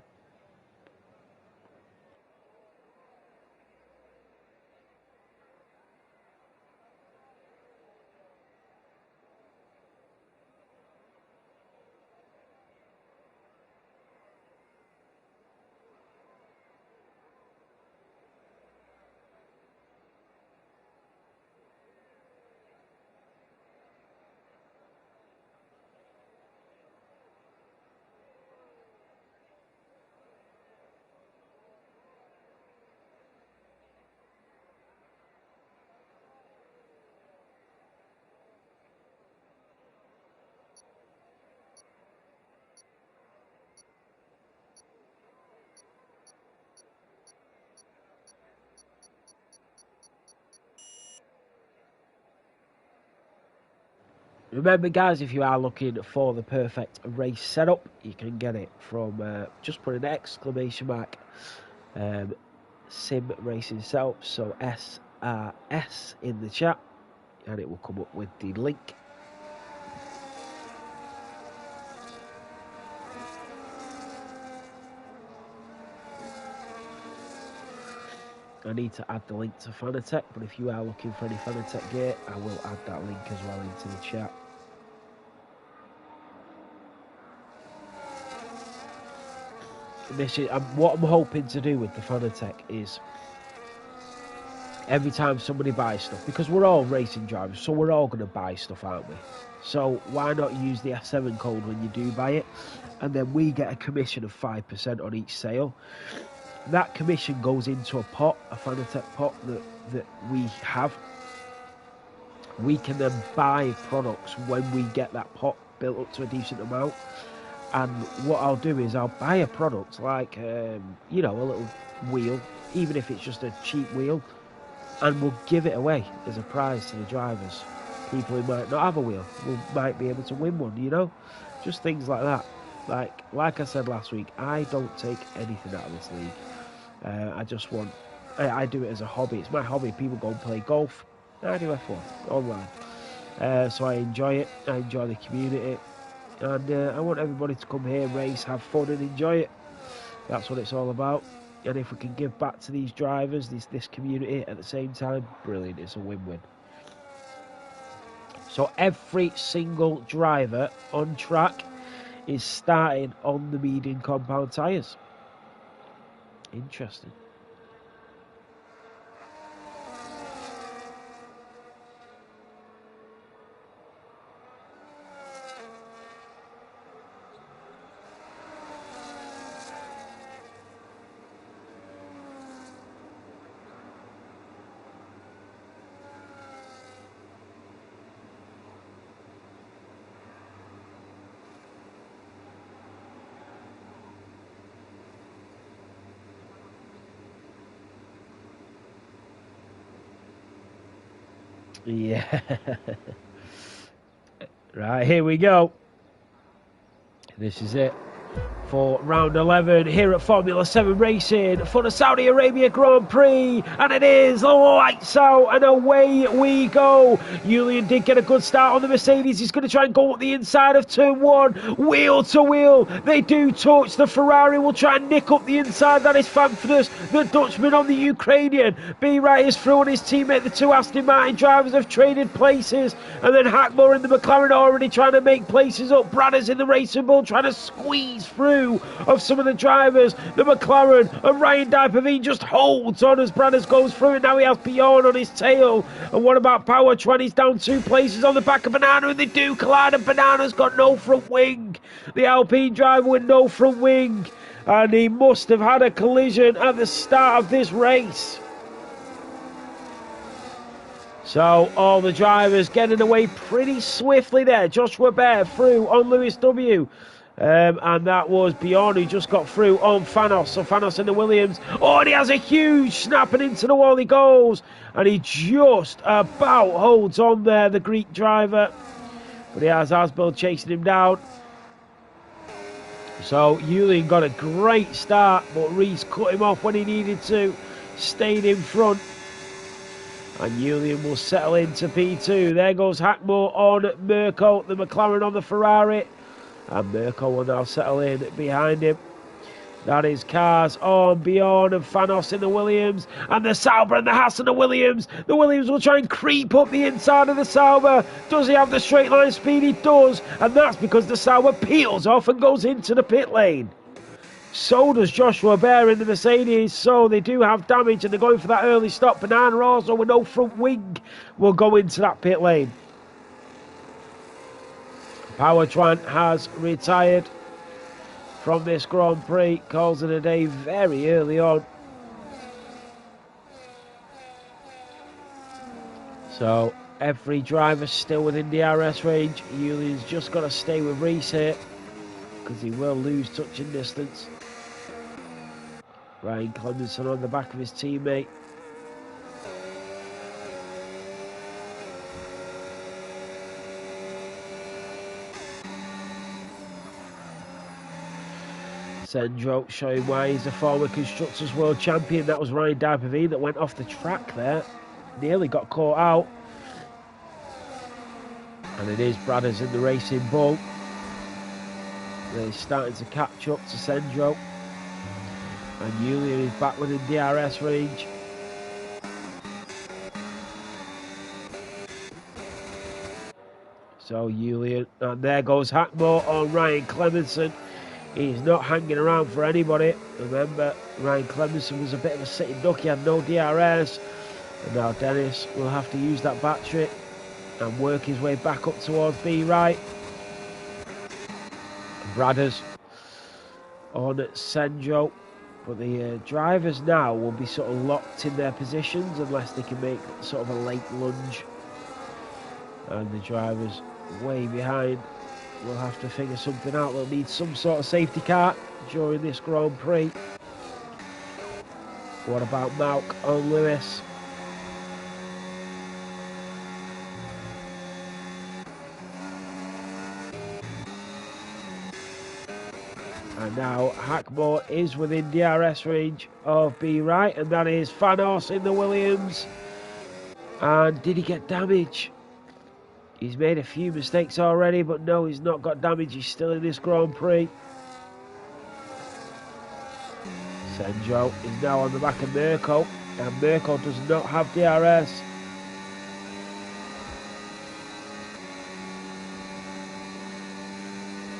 Remember, guys, if you are looking for the perfect race setup, you can get it from just put an exclamation mark Sim Racing Setup, so SRS in the chat, and it will come up with the link. I need to add the link to Fanatec, but if you are looking for any Fanatec gear, I will add that link as well into the chat. This is what I'm hoping to do with the Fanatec is every time somebody buys stuff, because we're all racing drivers, so we're all going to buy stuff, aren't we? So why not use the S7 code when you do buy it, and then we get a commission of 5% on each sale. That commission goes into a pot, a Fanatec pot that we have. We can then buy products when we get that pot built up to a decent amount. And what I'll do is I'll buy a product like, you know, a little wheel, even if it's just a cheap wheel, and we'll give it away as a prize to the drivers. People who might not have a wheel might be able to win one, you know? Just things like that. Like I said last week, I don't take anything out of this league. I just want, I do it as a hobby. It's my hobby. People go and play golf. I do F1 online. So I enjoy it. I enjoy the community. And I want everybody to come here, race, have fun and enjoy it. That's what it's all about. And if we can give back to these drivers, this community at the same time, brilliant. It's a win-win. So every single driver on track is starting on the medium compound tyres. Interesting. Yeah. Right, here we go. This is it for round 11 here at Formula 7 Racing for the Saudi Arabia Grand Prix, and it is lights out and away we go. Julian did get a good start on the Mercedes. He's going to try and go up the inside of turn 1, wheel to wheel. They do touch. The Ferrari will try and nick up the inside. That is Fanfurness, the Dutchman on the Ukrainian. B-Wright is through on his teammate. The two Aston Martin drivers have traded places, and then Hackmore and the McLaren are already trying to make places up. Bradders in the Racing Bull trying to squeeze through of some of the drivers. The McLaren and Ryan Dijkhoff just holds on as Bradders goes through, and now he has Bjorn on his tail. And what about Power 20? He's down 2 places on the back of Banana, and they do collide, and Banana's got no front wing. The Alpine driver with no front wing, and he must have had a collision at the start of this race. So all the drivers getting away pretty swiftly there. Joshua Bear through on Lewis W. And that was Bjorn who just got through on Fanos. So Fanos in the Williams. Oh, and he has a huge snap, and into the wall he goes. And he just about holds on there, the Greek driver. But he has Asbel chasing him down. So Julian got a great start, but Reese cut him off when he needed to. Stayed in front. And Julian will settle into P2. There goes Hackmore on Mirko, the McLaren on the Ferrari. And Mirko will now settle in behind him. That is cars on Bjorn and Fanos in the Williams. And the Sauber and the Haas and the Williams. The Williams will try and creep up the inside of the Sauber. Does he have the straight line speed? He does. And that's because the Sauber peels off and goes into the pit lane. So does Joshua Bear in the Mercedes. So they do have damage, and they're going for that early stop. Banana also with no front wing will go into that pit lane. Power-Twan has retired from this Grand Prix, calls it a day very early on. So every driver still within the RS range. Julian's just got to stay with Reese here, because he will lose touching distance. Ryan Clemenson on the back of his teammate. Sendro showing why he's a former Constructors World Champion. That was Ryan Diperveen that went off the track there. Nearly got caught out. And it is Bradders in the Racing Bull. They're starting to catch up to Sendro. And Julian is back within DRS range. So Julian, and there goes Hackmore on Ryan Clemenson. He's not hanging around for anybody. Remember, Ryan Clemenson was a bit of a sitting duck. He had no DRS. And now Dennis will have to use that battery and work his way back up towards B right. Bradders on Sendro. But the drivers now will be sort of locked in their positions unless they can make sort of a late lunge. And the drivers way behind will have to figure something out. They'll need some sort of safety car during this Grand Prix. What about Malk on Lewis? And now Hackmore is within DRS range of B right, and that is Fanos in the Williams. And did he get damage? He's made a few mistakes already, but no, he's not got damage. He's still in this Grand Prix. Sendro is now on the back of Mirko, and Mirko does not have DRS.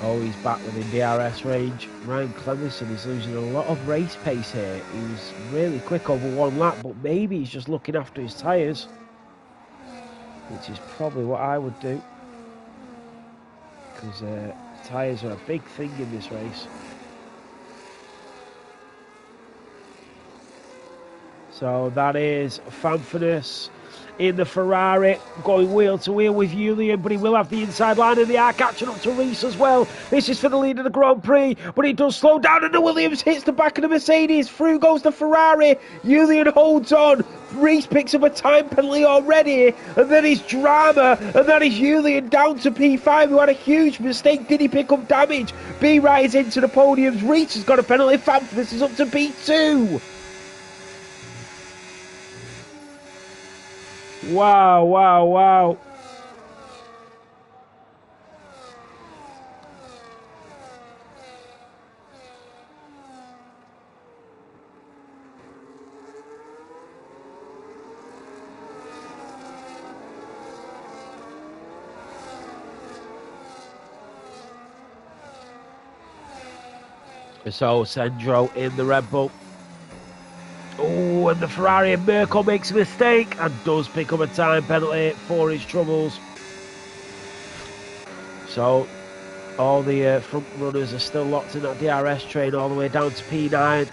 Oh, he's back within DRS range. Ryan Clemenson is losing a lot of race pace here. He was really quick over one lap, but maybe he's just looking after his tyres, which is probably what I would do, because tyres are a big thing in this race. So that is Fanfinus in the Ferrari, going wheel to wheel with Julian, but he will have the inside line, and they are catching up to Reese as well. This is for the lead of the Grand Prix, but he does slow down, and the Williams hits the back of the Mercedes. Through goes the Ferrari. Julian holds on. Reese picks up a time penalty already, and then it's drama, and that is Julian down to P5, who had a huge mistake. Did he pick up damage? B right is into the podiums. Reese has got a penalty. Fanfinus is up to P2. Wow, wow, wow. So Sendro in the Red Bull. Oh, and the Ferrari, and Mirko makes a mistake and does pick up a time penalty for his troubles. So all the front runners are still locked in that DRS train all the way down to P9.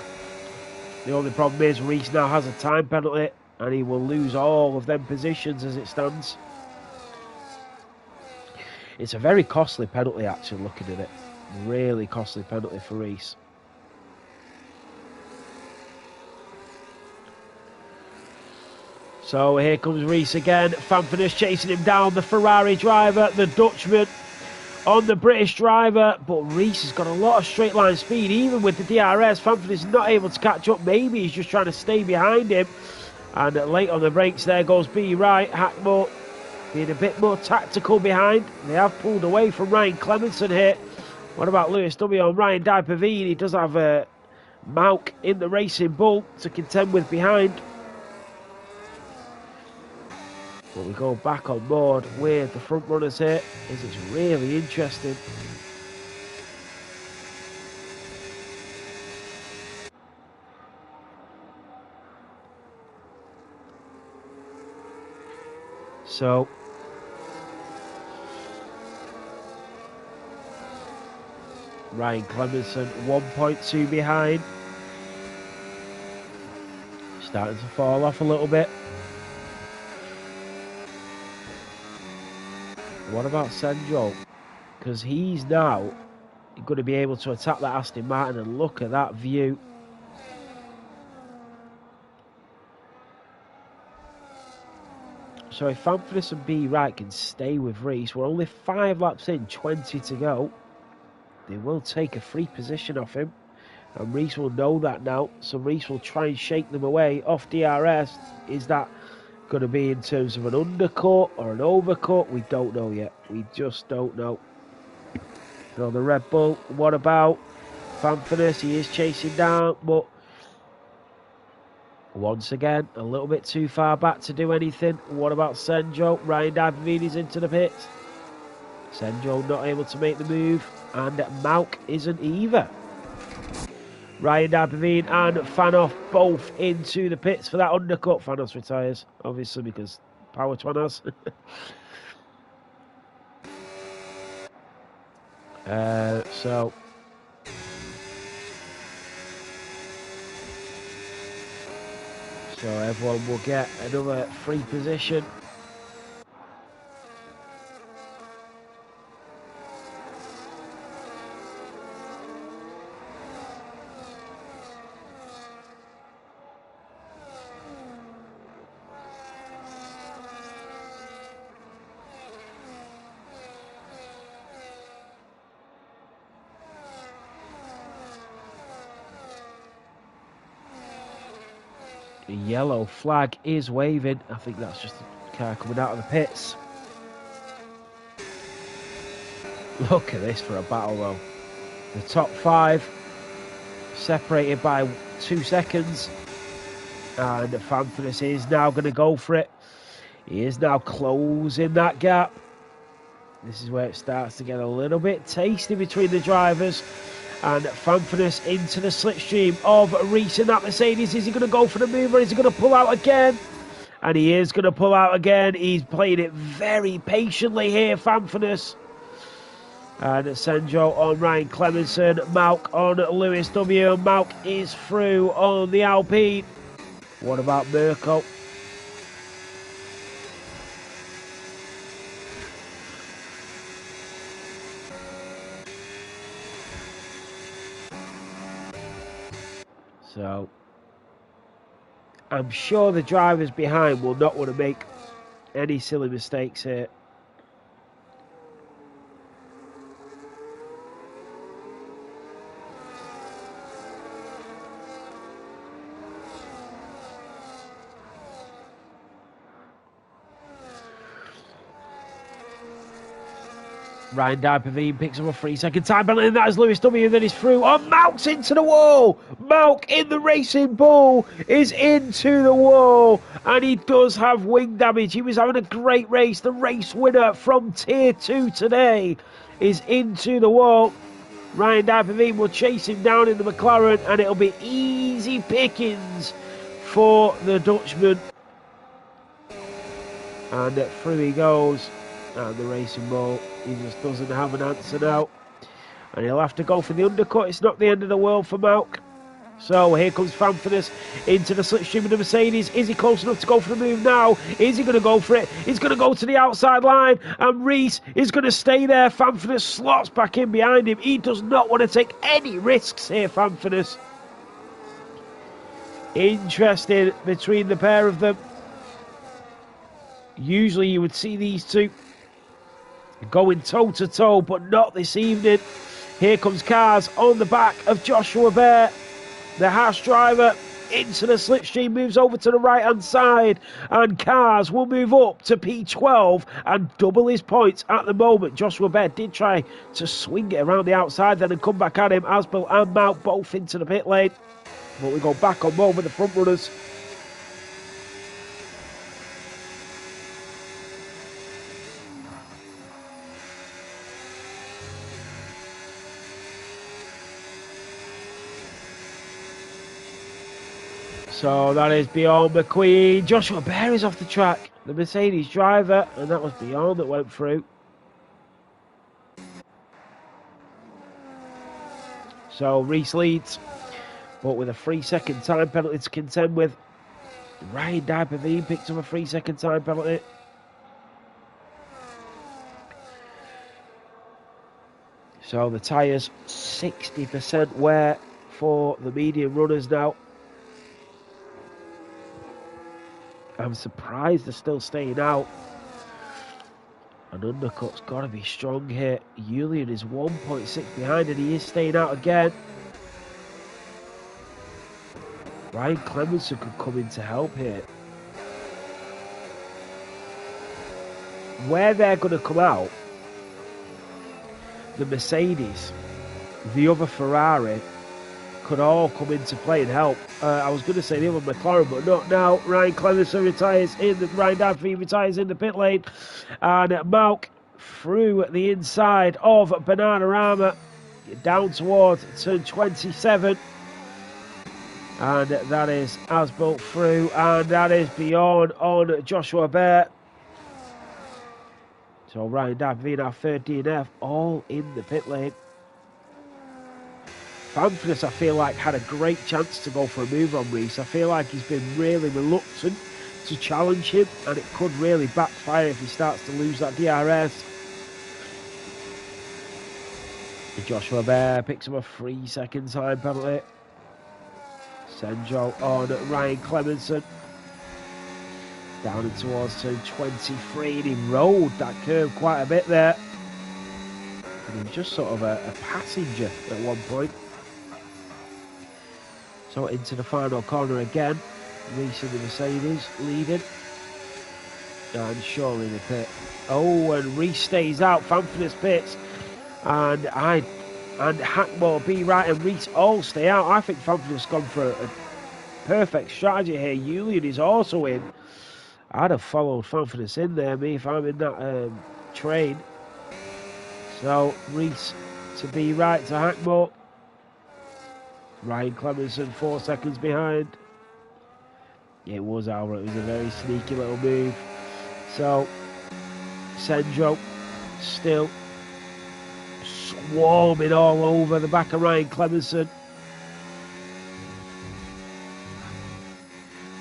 The only problem is Reese now has a time penalty, and he will lose all of them positions as it stands. It's a very costly penalty, actually, looking at it. Really costly penalty for Reese. So here comes Reese again. Fanfinus chasing him down. The Ferrari driver, the Dutchman on the British driver. But Reese has got a lot of straight line speed, even with the DRS. Fanfinus is not able to catch up. Maybe he's just trying to stay behind him. And late on the brakes, there goes B right. Hackmore being a bit more tactical behind. They have pulled away from Ryan Clemenson here. What about Lewis W on Ryan Diperveen? He does have Malk in the Racing Bull to contend with behind. But we go back on board with the front runners here, as it's really interesting. So Ryan Clemenson 1.2 behind. Starting to fall off a little bit. What about Sendro? Because he's now going to be able to attack that Aston Martin, and look at that view. So if Fanfinus and B right can stay with Reese, we're only 5 laps in, 20 to go. They will take a free position off him. And Reese will know that now, so Reese will try and shake them away off DRS. Is that going to be in terms of an undercut or an overcut? We don't know yet. We just don't know. So the Red Bull, what about Fanfurness? He is chasing down, but once again, a little bit too far back to do anything. What about Senjo? Ryan Diabavini's into the pits. Senjo not able to make the move, and Malk isn't either. Ryan Diabavine and Fanos both into the pits for that undercut. Fanos retires, obviously, because power to Fanos. So everyone will get another free position. The yellow flag is waving. I think that's just the car coming out of the pits. Look at this for a battle though. The top 5 separated by 2 seconds. And Fanfurness is now going to go for it. He is now closing that gap. This is where it starts to get a little bit tasty between the drivers. And Fanfurness into the slipstream of Reese in that Mercedes. Is he going to go for the move or is he going to pull out again? And he is going to pull out again. He's playing it very patiently here, Fanfurness. And Senjo on Ryan Clemenson. Malk on Lewis W. Malk is through on the Alpine. What about Mirko? So, I'm sure the drivers behind will not want to make any silly mistakes here. Ryan Diabavine picks up a 3-second time penalty, and that is Lewis W. Then he's through. Oh, Malk's into the wall. Malk in the Racing Bull is into the wall, and he does have wing damage. He was having a great race. The race winner from Tier 2 today is into the wall. Ryan Diabavine will chase him down in the McLaren, and it'll be easy pickings for the Dutchman. And through he goes. And the Racing Bull, he just doesn't have an answer now. And he'll have to go for the undercut. It's not the end of the world for Malk. So here comes Fanfurness into the slipstream of the Mercedes. Is he close enough to go for the move now? Is he going to go for it? He's going to go to the outside line. And Reese is going to stay there. Fanfurness slots back in behind him. He does not want to take any risks here, Fanfurness. Interesting between the pair of them. Usually you would see these two going toe-to-toe, but not this evening. Here comes Cars on the back of Joshua Bear. The Haas driver into the slipstream, moves over to the right-hand side, and Cars will move up to P12 and double his points at the moment. Joshua Bear did try to swing it around the outside then and come back at him. Asbel and Mount both into the pit lane. But we go back on both of the front runners. So that is Bjorn McQueen. Joshua Bear is off the track. The Mercedes driver, and that was Bjorn that went through. So Reese leads, but with a 3-second time penalty to contend with. Ryan Diabavine picked up a 3-second time penalty. So the tyres 60% wear for the medium runners now. I'm surprised they're still staying out. An undercut's got to be strong here. Julian is 1.6 behind and he is staying out again. Ryan Clemenson could come in to help here. Where they're going to come out, the Mercedes, the other Ferrari, could all come into play and help. I was going to say the other McLaren, but not now. Ryan Clemenson retires in the Ryan Danfrey retires in the pit lane, and Malk through the inside of Bananarama down towards turn 27, and that is Asbolt through, and that is beyond on Joshua Bear. So Ryan Danfrey and our third DNF all in the pit lane. Fanfulness, I feel like, had a great chance to go for a move on Reese. I feel like he's been really reluctant to challenge him, and it could really backfire if he starts to lose that DRS. And Joshua Bear picks up a 3-second time penalty. Senjo on Ryan Clemenson. Down and towards turn 23, and he rode that curve quite a bit there. And he was just sort of a passenger at one point. So into the final corner again. Reese in the Mercedes leading. And surely the pit. Oh, and Reese stays out. Fanfulness pits. And Hackmore, B. Wright and Reese all stay out. I think Fanfulness gone for a perfect strategy here. Julian is also in. I'd have followed Fanfulness in there, me, if I'm in that train. So Reese to B. Wright to Hackmore. Ryan Clemenson 4 seconds behind. It was Albert. It was a very sneaky little move. So Senjo still swarming all over the back of Ryan Clemenson.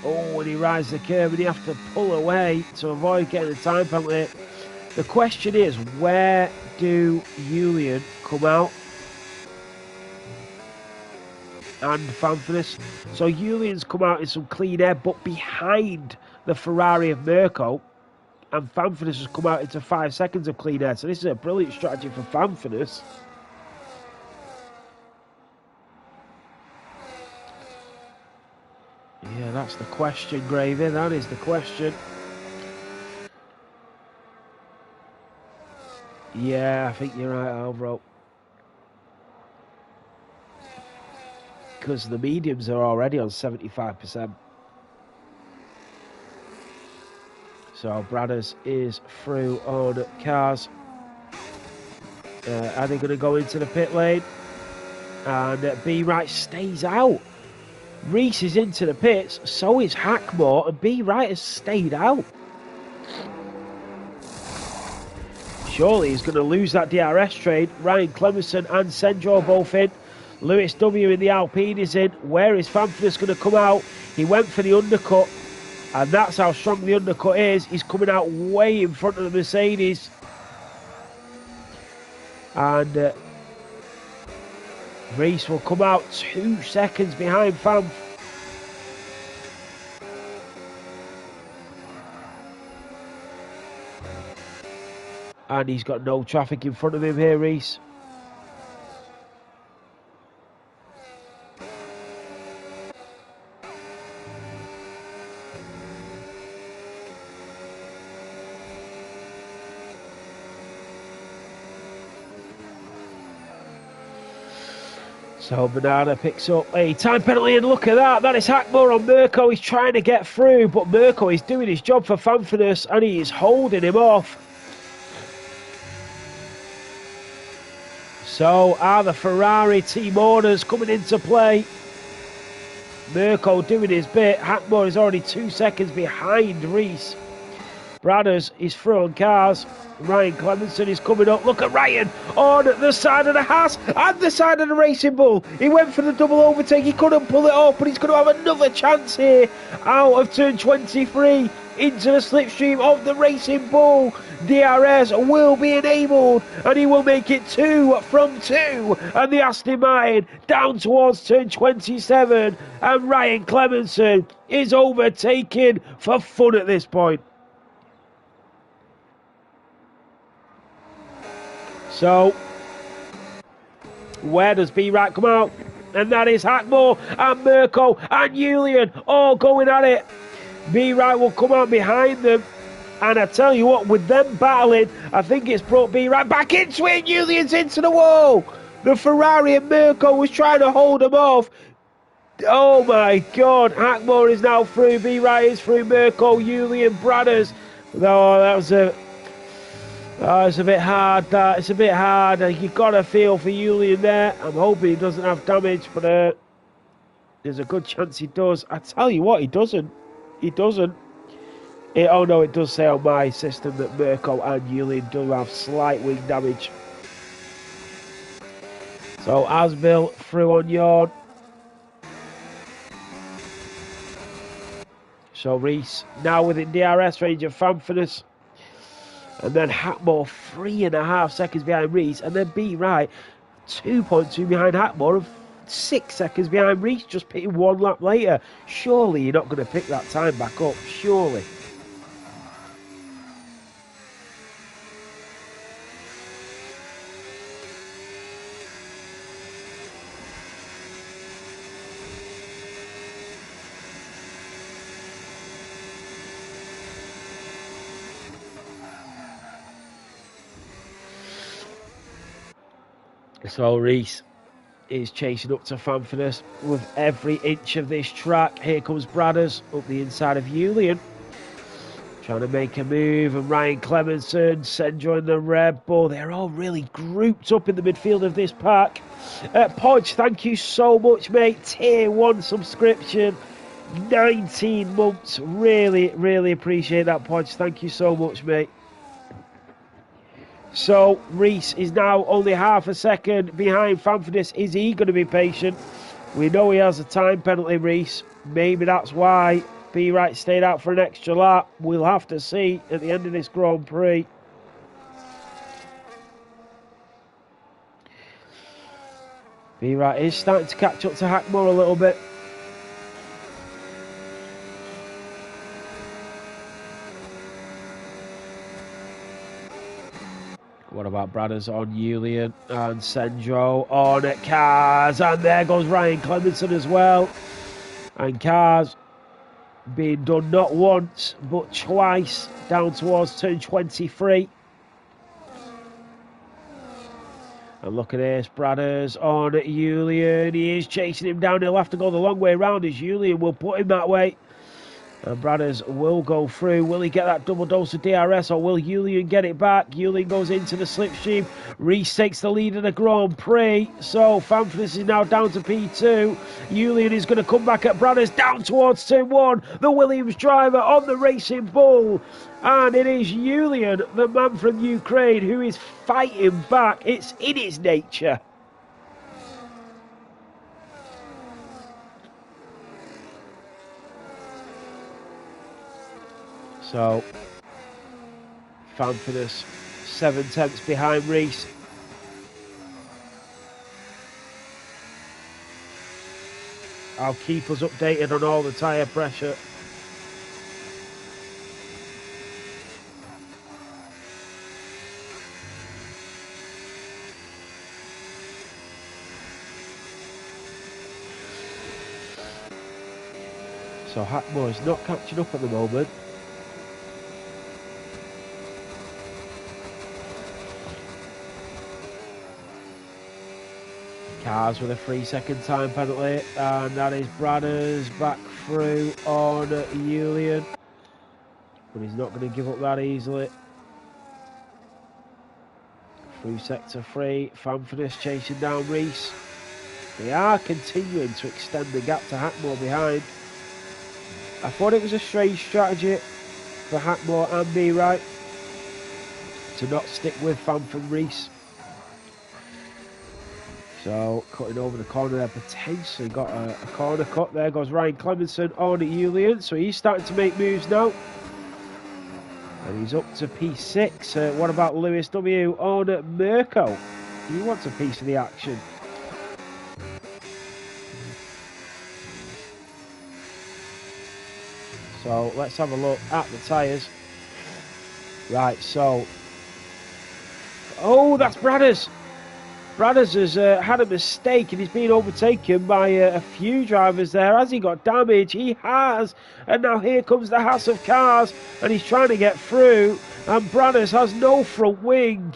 Oh, when he rides the curve and you have to pull away to avoid getting a time penalty. The question is, where do Julian come out? And Fanfulness. So Julian's come out in some clean air, but behind the Ferrari of Mirko, and Fanfulness has come out into 5 seconds of clean air. So this is a brilliant strategy for Fanfulness. Yeah, that's the question, Gravy. That is the question. Yeah, I think you're right, Alvaro. Because the mediums are already on 75%. So Bradders is through on cars. Are they going to go into the pit lane? And B. Wright stays out. Reese is into the pits, so is Hackmore, and B. Wright has stayed out. Surely he's going to lose that DRS trade. Ryan Clemenson and Senjo both in. Lewis W in the Alpine is in. Where is Fanfulness going to come out? He went for the undercut, and that's how strong the undercut is. He's coming out way in front of the Mercedes. And Reese will come out 2 seconds behind Fanf. And he's got no traffic in front of him here, Reese. So Banana picks up a time penalty, and look at that. That is Hackmore on Mirko. He's trying to get through, but Mirko is doing his job for Fanfulness, and he is holding him off. So are the Ferrari team orders coming into play? Mirko doing his bit. Hackmore is already 2 seconds behind Reese. Bradders is through on cars. Ryan Clemenson is coming up. Look at Ryan on the side of the Haas and the side of the Racing Bull. He went for the double overtake. He couldn't pull it off, but he's going to have another chance here out of turn 23 into the slipstream of the Racing Bull. DRS will be enabled, and he will make it 2 from 2. And the Aston Martin down towards turn 27, and Ryan Clemenson is overtaken for fun at this point. So, where does B. Wright come out? And that is Hackmore and Mirko and Julian all going at it. B Right will come out behind them. And I tell you what, with them battling, I think it's brought B Right back into it. Julian's into the wall. The Ferrari and Mirko was trying to hold him off. Oh my God, Hackmore is now through. B Right is through. Mirko, Julian, Bradders. Oh, that was a... Oh, it's a bit hard, that. It's a bit hard. You've got to feel for Julian there. I'm hoping he doesn't have damage, but there's a good chance he does. I tell you what, he doesn't. He doesn't. Oh no, it does say on my system that Mirko and Julian do have slight wing damage. So Asbil through on Yawn. So Reese now within DRS range of Fanfurness. And then Hackmore 3.5 seconds behind Reese. And then B Right 2.2 behind Hackmore and 6 seconds behind Reese, just pitting 1 lap later. Surely you're not going to pick that time back up. Surely. So Reese is chasing up to Fanfurness with every inch of this track. Here comes Bradders up the inside of Julian, trying to make a move, and Ryan Clemenson, Senjo and the Red Bull, they're all really grouped up in the midfield of this pack. Podge, thank you so much, mate. Tier 1 subscription, 19 months. Really, really appreciate that, Podge. Thank you so much, mate. So Reese is now only half a second behind Fanfurness. Is he going to be patient? We know he has a time penalty, Reese. Maybe that's why B Right stayed out for an extra lap. We'll have to see at the end of this Grand Prix. B Right is starting to catch up to Hackmore a little bit. What about Bradders on Julian and Senjo on at Cars? And there goes Ryan Clemenson as well. And Cars being done not once but twice down towards turn 23. And look at this, Bradders on at Julian. He is chasing him down. He'll have to go the long way round as Julian will put him that way. And Bradders will go through. Will he get that double dose of DRS, or will Julian get it back? Julian goes into the slipstream. Reese takes the lead in the Grand Prix. So Fanfurness is now down to P2. Julian is going to come back at Bradders down towards turn 1. The Williams driver on the Racing Bull. And it is Julian, the man from Ukraine, who is fighting back. It's in his nature. So, Fanfurness 7/10 behind Reese. I'll keep us updated on all the tyre pressure. So Hackmore is not catching up at the moment. Cars with a 3-second time penalty, and that is Bradders back through on Julian, but he's not going to give up that easily. Through sector 3, Fanfurness chasing down Reese. They are continuing to extend the gap to Hackmore behind. I thought it was a strange strategy for Hackmore and B Right to not stick with Fanfurness Reese. So, cutting over the corner there, potentially got a corner cut. There goes Ryan Clemenson on Julian. So he's starting to make moves now. And he's up to P6. What about Lewis W on Mirko? He wants a piece of the action. So, let's have a look at the tyres. Right, so... Oh, that's Bradders! Bradders has had a mistake and he's been overtaken by a few drivers there. Has he got damage? He has. And now here comes the Haas of cars and he's trying to get through. And Bradders has no front wing.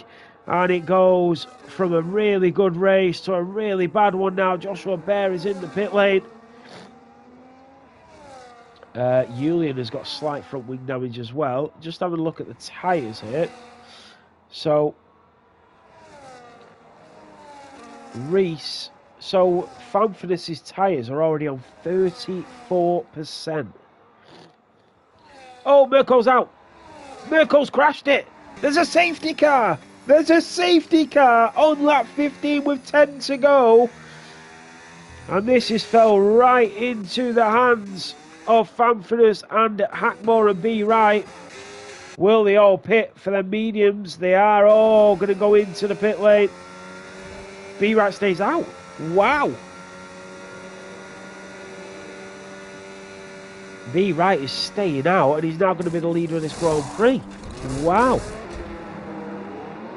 And it goes from a really good race to a really bad one now. Joshua Bear is in the pit lane. Julian has got slight front wing damage as well. Just having a look at the tyres here. So Reese, so Fanfurness's tyres are already on 34%. Oh, Mirko's out. Mirko's crashed it. There's a safety car. There's a safety car on lap 15 with 10 to go. And this has fell right into the hands of Fanfurness and Hackmore and B. Wright. Will they all pit for their mediums? They are all going to go into the pit lane. B. Wright stays out. Wow. B. Wright is staying out and he's now going to be the leader of this Grand Prix. Wow.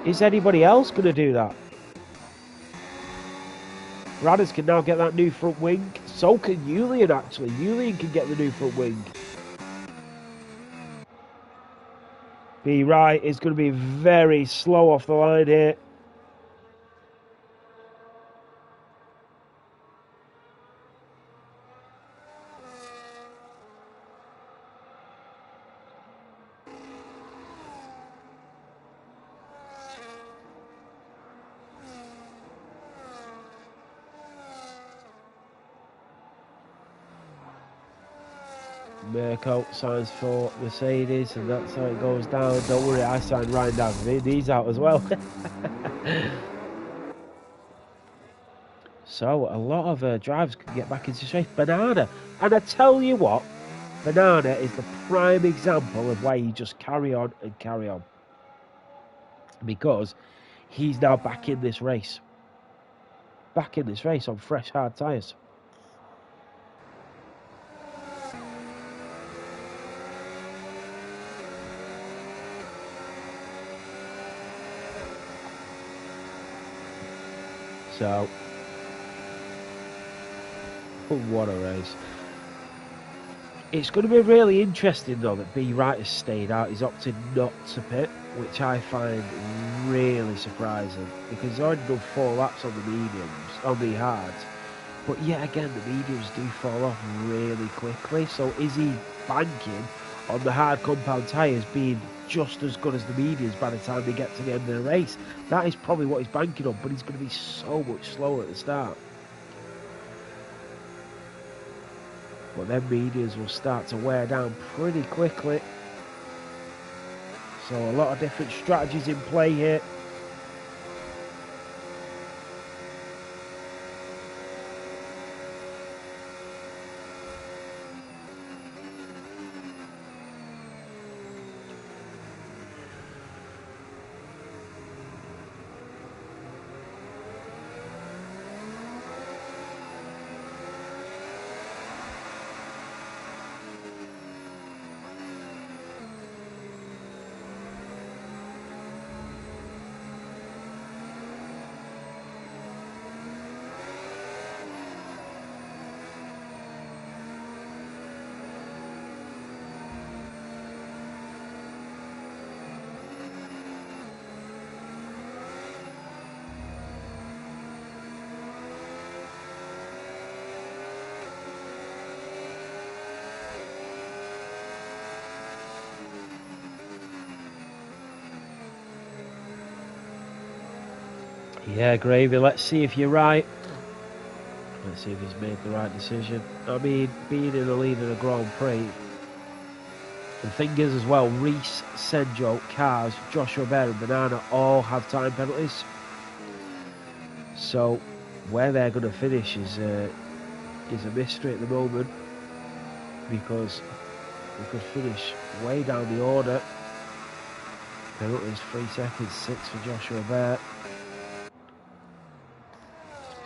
Is anybody else going to do that? Bradders can now get that new front wing. So can Julian actually. Julian can get the new front wing. B. Wright is going to be very slow off the line here. Mirko signs for Mercedes and that's how it goes down. Don't worry, I signed Ryan down. He's out as well. So a lot of drivers can get back into this race. Banana, and I tell you what, Banana is the prime example of why you just carry on and carry on, because he's now back in this race. Back in this race on fresh hard tyres. So, what a race. It's going to be really interesting though that B. Wright has stayed out. He's opted not to pit, which I find really surprising, because he's already done 4 laps on the mediums, on the hards. But yet again, the mediums do fall off really quickly. So is he banking on the hard compound tyres being just as good as the mediums by the time they get to the end of the race? That is probably what he's banking on, but he's going to be so much slower at the start. But then mediums will start to wear down pretty quickly. So a lot of different strategies in play here. Yeah, Gravy, let's see if you're right. Let's see if he's made the right decision. I mean, being in the lead of the Grand Prix. The thing is as well, Reese, Senjo, Cars, Joshua Bear and Banana all have time penalties. So where they're going to finish is a mystery at the moment, because we could finish way down the order. Penalties 3 seconds, 6 for Joshua Bear.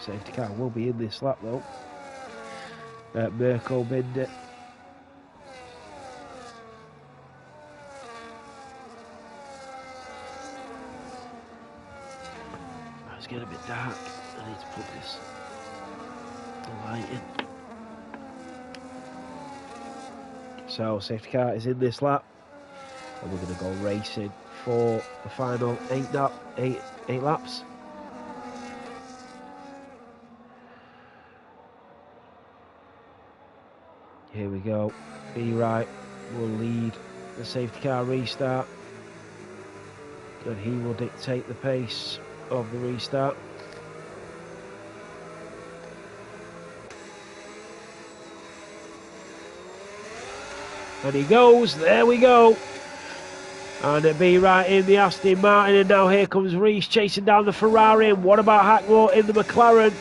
Safety car will be in this lap though. Mirko binned it. getting a bit dark. I need to put the light in. So safety car is in this lap, and we're going to go racing for the final eight laps. Here we go. Be Right will lead the safety car restart, and he will dictate the pace of the restart. And he goes, there we go. And it'll Be Right in the Aston Martin, and now here comes Reese chasing down the Ferrari. And what about Hackmore in the McLaren?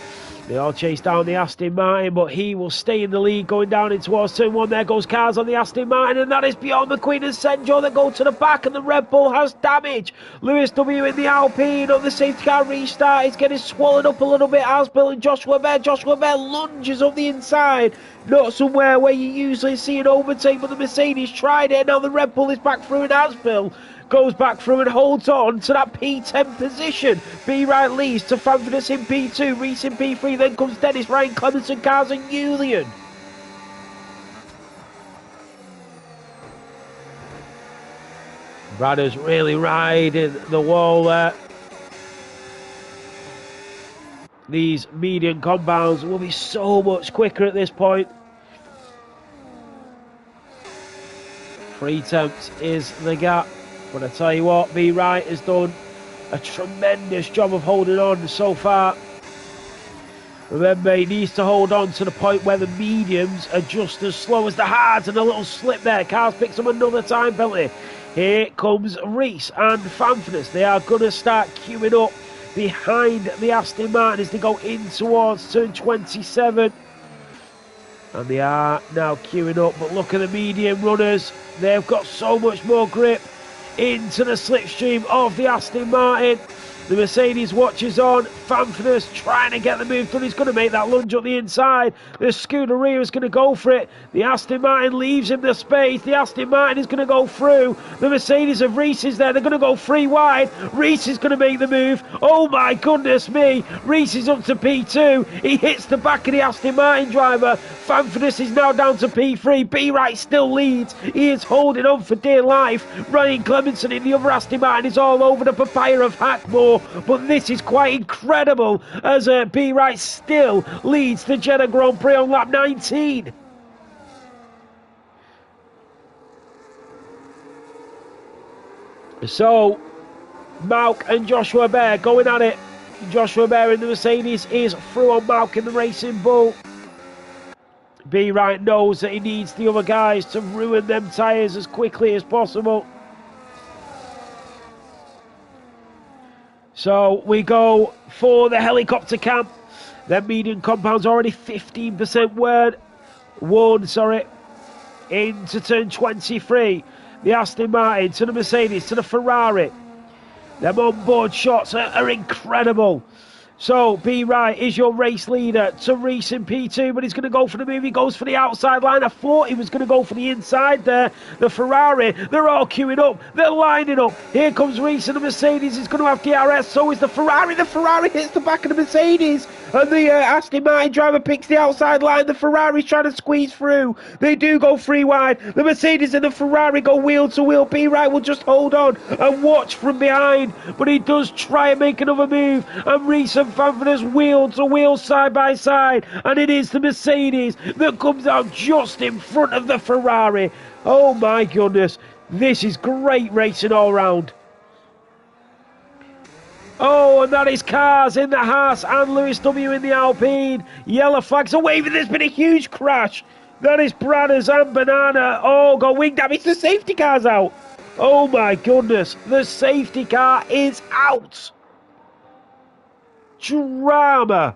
They all chase down the Aston Martin, but he will stay in the lead going down in towards turn one. There goes cars on the Aston Martin, and that is Bjorn McQueen and Senjo that go to the back, and the Red Bull has damage. Lewis W in the Alpine on the safety car restart. He's getting swallowed up a little bit. Asbill and Joshua Bear. Joshua Bear lunges up the inside. Not somewhere where you usually see an overtake, but the Mercedes tried it. Now the Red Bull is back through, and Asbill goes back through and holds on to that P10 position. Be Right leads to Fanfitness in P2, Reese in P3, then comes Dennis, Ryan Clemenson, Cars and Julian. Bradder's really riding the wall there. These medium compounds will be so much quicker at this point. 3 tenths is the gap. But I tell you what, Be Right has done a tremendous job of holding on so far. Remember, he needs to hold on to the point where the mediums are just as slow as the hards, and a little slip there. Cars picks up another time penalty. Here comes Reese and Fanfitness. They are going to start queuing up behind the Aston Martin as they go in towards turn 27. And they are now queuing up, but look at the medium runners. They've got so much more grip into the slipstream of the Aston Martin. The Mercedes watches on. Fanfitness trying to get the move done. He's going to make that lunge up the inside. The Scuderia is going to go for it. The Aston Martin leaves him the space. The Aston Martin is going to go through. The Mercedes of Reese is there. They're going to go 3 wide. Reese is going to make the move. Oh my goodness me. Reese is up to P2. He hits the back of the Aston Martin driver. Fanfitness is now down to P3. Be Right still leads. He is holding on for dear life. Ryan Clemenson in the other Aston Martin is all over the papaya of Hackmore. But this is quite incredible as Be Right still leads the Jeddah Grand Prix on lap 19. So, Malk and Joshua Bear going at it. Joshua Bear in the Mercedes is through on Malk in the Racing Bull. Be Right knows that he needs the other guys to ruin them tyres as quickly as possible. So we go for the helicopter camp. Their medium compound's already 15% worn, into turn 23. The Aston Martin to the Mercedes to the Ferrari. Them on-board shots are incredible. So, Be Right is your race leader to Reese in P2, but he's going to go for the move. He goes for the outside line. I thought he was going to go for the inside there. The Ferrari, they're all queuing up. They're lining up. Here comes Reese and the Mercedes. He's going to have DRS. So is the Ferrari. The Ferrari hits the back of the Mercedes. And the Aston Martin driver picks the outside line. The Ferrari's trying to squeeze through. They do go 3 wide. The Mercedes and the Ferrari go wheel to wheel. Be Right will just hold on and watch from behind. But he does try and make another move. And Reese and Fanfitness wheel to wheel side by side. And it is the Mercedes that comes out just in front of the Ferrari. Oh my goodness. This is great racing all round. Oh, and that is Cars in the Haas and Lewis W in the Alpine. Yellow flags are waving. There's been a huge crash. That is Bradders and Banana. Oh, got wing damage. The safety car's out. Oh, my goodness. The safety car is out. Drama.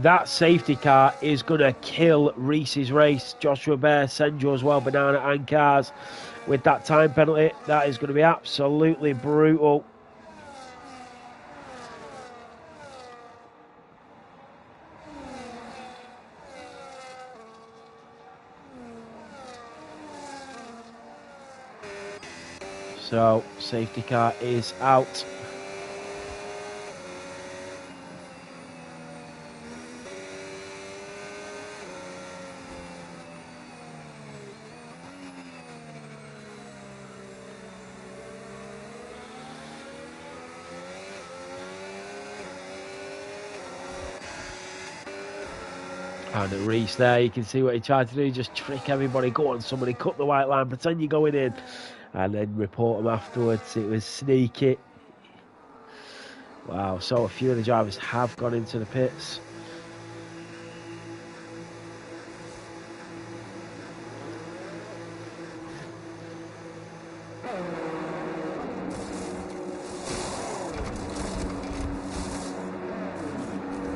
That safety car is going to kill Reese's race. Joshua Bear, Senjo as well, Banana and Cars with that time penalty. That is going to be absolutely brutal. So, safety car is out. And at Reese there, you can see what he tried to do, just trick everybody. Go on, somebody, cut the white line, pretend you're going in. And then report them afterwards. It was sneaky. Wow, so a few of the drivers have gone into the pits.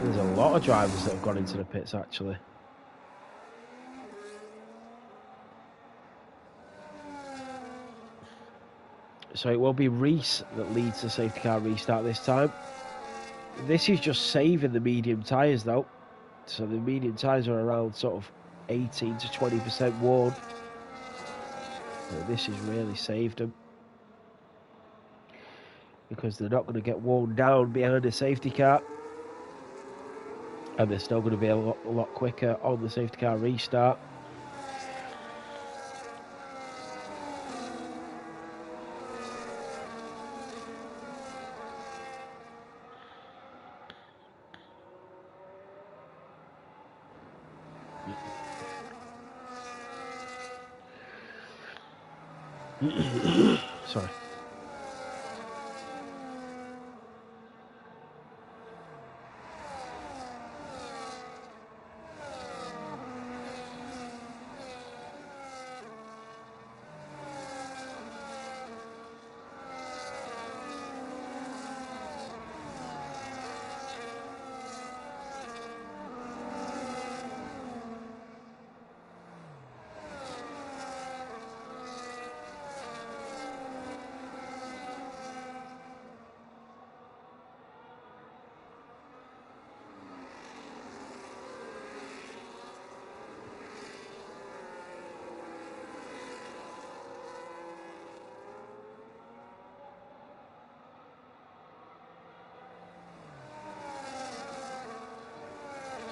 There's a lot of drivers that have gone into the pits, actually. So it will be Reese that leads the safety car restart this time. This is just saving the medium tyres, though. So the medium tyres are around sort of 18 to 20% worn. So this has really saved them, because they're not going to get worn down behind a safety car. And they're still going to be a lot quicker on the safety car restart. Sorry.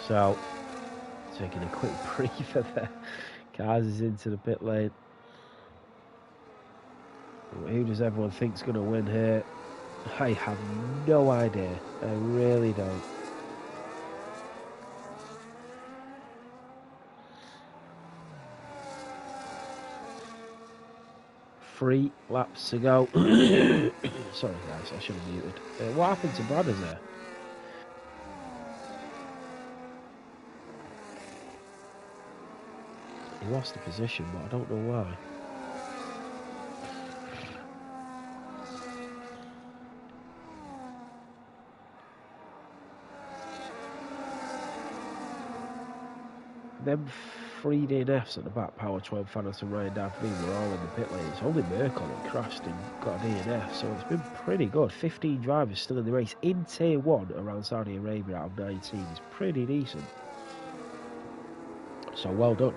So, taking a quick breather there. Cars is into the pit lane. Who does everyone think's going to win here? I have no idea. I really don't. Three laps to go. Sorry guys, I should have muted. What happened to Brothers there? He lost the position, but I don't know why. Them three DNFs at the back, Power 12, Thanos and Ryan Davey were all in the pit lane. It's only Merkel that crashed and got a DNF, so it's been pretty good. 15 drivers still in the race in Tier 1 around Saudi Arabia out of 19 is pretty decent. So well done.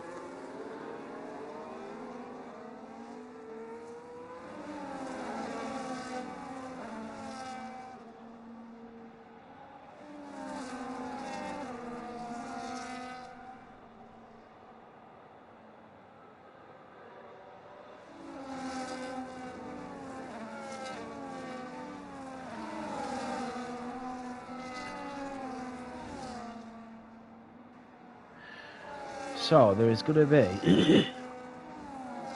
So there is going to be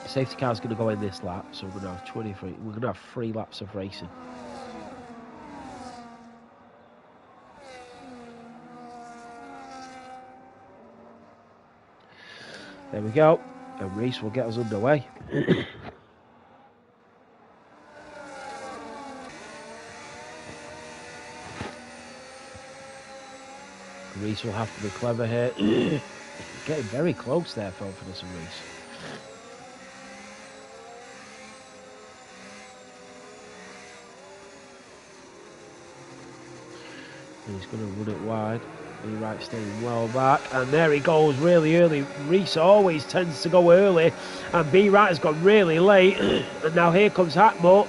safety car's going to go in this lap, so we're going to have 23. We're going to have 3 laps of racing. There we go, and Reese will get us underway. Reese will have to be clever here. Getting very close there, Felford and Reese. And he's going to run it wide. Be right staying well back, and there he goes really early. Reese always tends to go early, and Be Right has gone really late. And now here comes Hackmore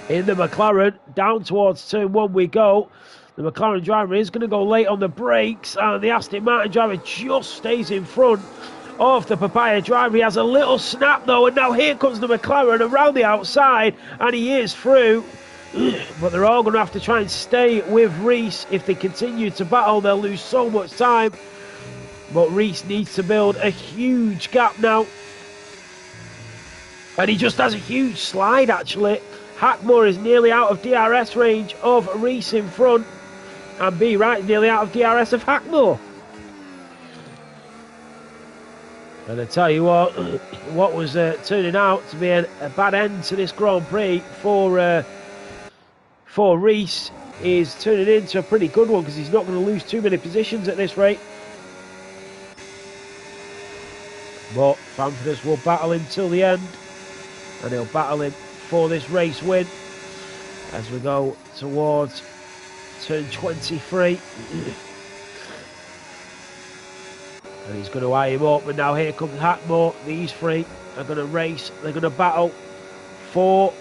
in the McLaren. Down towards turn 1 we go. The McLaren driver is going to go late on the brakes, and the Aston Martin driver just stays in front of the Papaya driver. He has a little snap though, and now here comes the McLaren around the outside, and he is through. But they're all going to have to try and stay with Reese. If they continue to battle, they'll lose so much time. But Reese needs to build a huge gap now. And he just has a huge slide, actually. Hackmore is nearly out of DRS range of Reese in front. And B Right is nearly out of DRS of Hackmore. And I tell you what was turning out to be a bad end to this Grand Prix for Reese is turning into a pretty good one, because he's not going to lose too many positions at this rate. But Fanfordus will battle him till the end, and he'll battle him for this race win as we go towards turn 23. And he's going to eye him up, and now here comes Hackmore. These three are going to race. They're going to battle for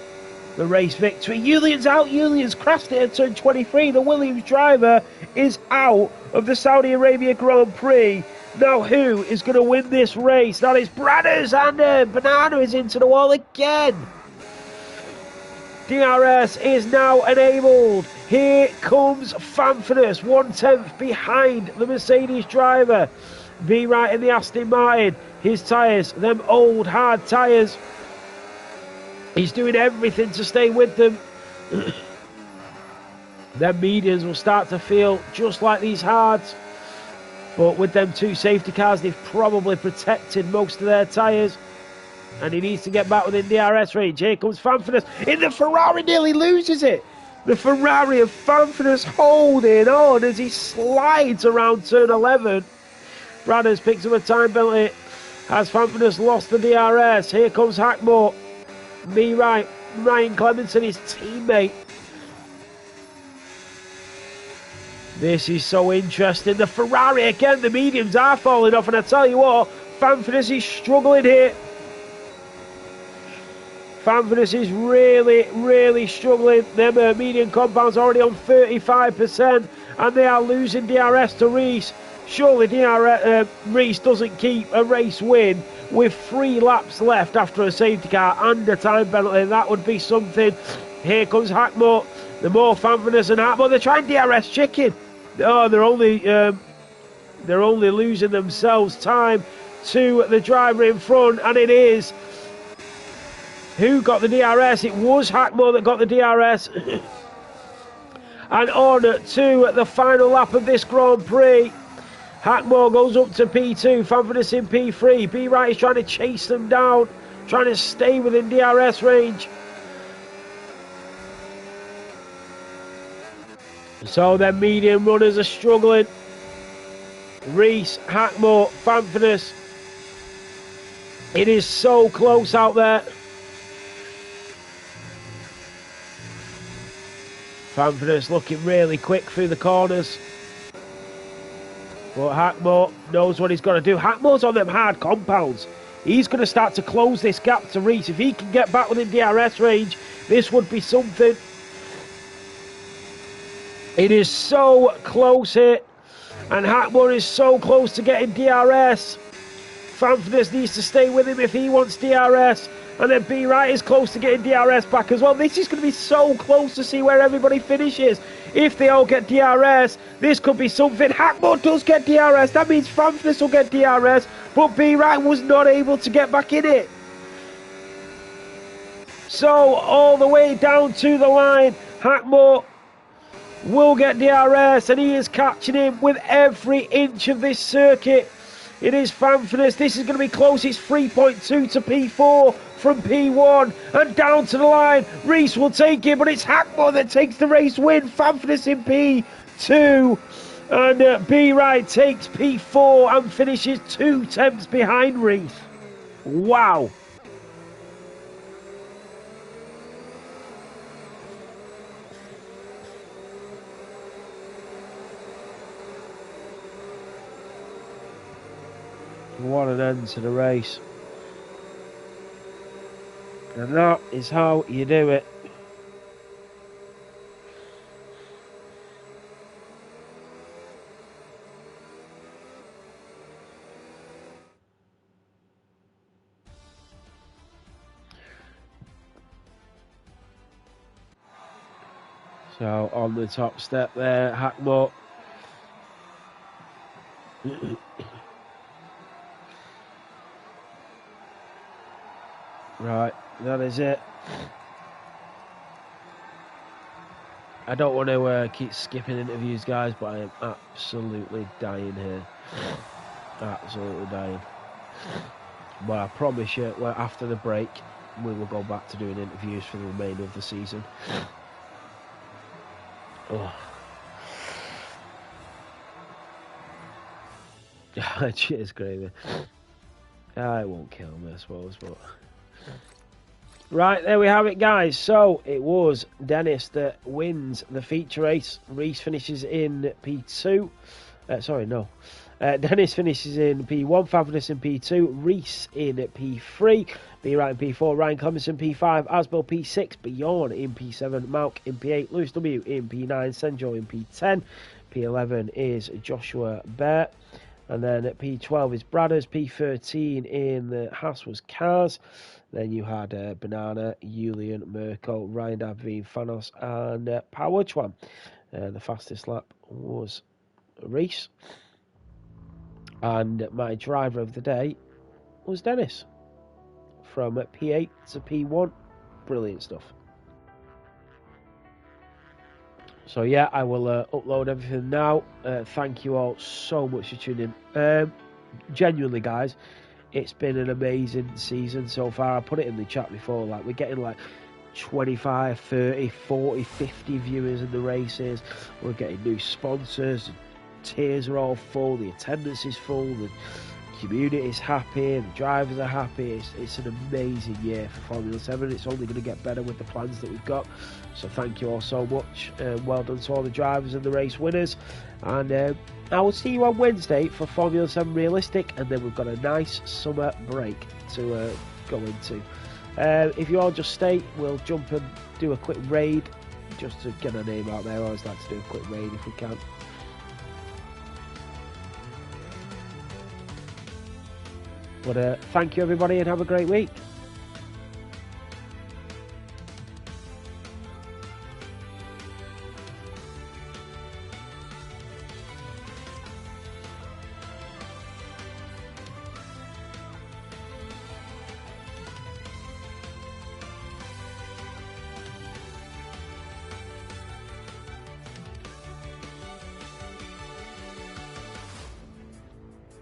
the race victory. Julian's out. Julian's crashed it at turn 23. The Williams driver is out of the Saudi Arabia Grand Prix. Now who is going to win this race? That is Bradders, and Banana is into the wall again. DRS is now enabled. Here comes Fanfordus, 1/10 behind the Mercedes driver. Be Right in the Aston Martin. His tyres, them old hard tyres. He's doing everything to stay with them. Them mediums will start to feel just like these hards. But with them two safety cars, they've probably protected most of their tyres. And he needs to get back within DRS range. Here comes Fanfordus in the Ferrari, nearly loses it. The Ferrari of Fanfordus holding on as he slides around turn 11. Bradders picks up a time penalty. Has Fanfordus lost the DRS? Here comes Hackmore. Be Right, Ryan Clemenson, his teammate. This is so interesting. The Ferrari again, the mediums are falling off, and I tell you what, Fanfordus is struggling here. Fanfordus is really struggling. Them medium compounds already on 35%, and they are losing DRS to Reese. Surely Reese doesn't keep a race win with 3 laps left after a safety car and a time penalty. That would be something. Here comes Hackmore. The more Fanfordus and Hackmore. They're trying DRS chicken. Oh, they're only losing themselves time to the driver in front, and it is who got the DRS. It was Hackmore that got the DRS. And on to the final lap of this Grand Prix. Hackmore goes up to P2, Fanfordus in P3. Be Right is trying to chase them down, trying to stay within DRS range. So their medium runners are struggling. Reese, Hackmore, Fanfordus. It is so close out there. Fanfordus looking really quick through the corners. But Hackmore knows what he's got to do. Hackmore's on them hard compounds. He's going to start to close this gap to Reese. If he can get back within DRS range, this would be something. It is so close here. And Hackmore is so close to getting DRS. Fanfordus needs to stay with him if he wants DRS. And then Be Right is close to getting DRS back as well. This is going to be so close to see where everybody finishes. If they all get DRS, this could be something. Hackmore does get DRS. That means Fanfordus will get DRS. But Be Right was not able to get back in it. So all the way down to the line, Hackmore will get DRS, and he is catching him with every inch of this circuit. It is Fanfordus. This is going to be close. It's 3.2 to P4 from P1 and down to the line. Reese will take it, but it's Hackmore that takes the race win. Fanfordus in P2, and Be Right takes P4 and finishes 2 tenths behind Reese. Wow. What an end to the race. And that is how you do it. So on the top step there, Hackmore. Right, that is it. I don't want to keep skipping interviews, guys, but I am absolutely dying here. Absolutely dying. But I promise you, well, after the break, we will go back to doing interviews for the remainder of the season. Oh. Cheers, Gravy. It won't kill me, I suppose, but... Right, there we have it, guys. So, it was Dennis that wins the feature race. Reese finishes in P2. Dennis finishes in P1, Fabulous in P2, Reese in P3, B Wright in P4, Ryan Clemens in P5, Asbel P6, Bjorn in P7, Malk in P8, Lewis W in P9, Senjo in P10, P11 is Joshua Bear, and then at P12 is Bradders, P13 in the Haas was Cars, then you had Banana, Julian, Mirko, Ryan Davine, Fanos, and Power Chwan. The fastest lap was Reese. And my driver of the day was Dennis. From P8 to P1. Brilliant stuff. So yeah, I will upload everything now. Thank you all so much for tuning in. Genuinely, guys, it's been an amazing season so far. I put it in the chat before, like we're getting like 25, 30, 40, 50 viewers in the races. We're getting new sponsors. Tiers are all full. The attendance is full. The community is happy. The drivers are happy. It's an amazing year for Formula 7. It's only going to get better with the plans that we've got. So thank you all so much. Well done to all the drivers and the race winners. And I will see you on Wednesday for Formula 7 Realistic. And then we've got a nice summer break to go into. If you all just stay, we'll jump and do a quick raid just to get our name out there. I always like to do a quick raid if we can. But thank you everybody and have a great week.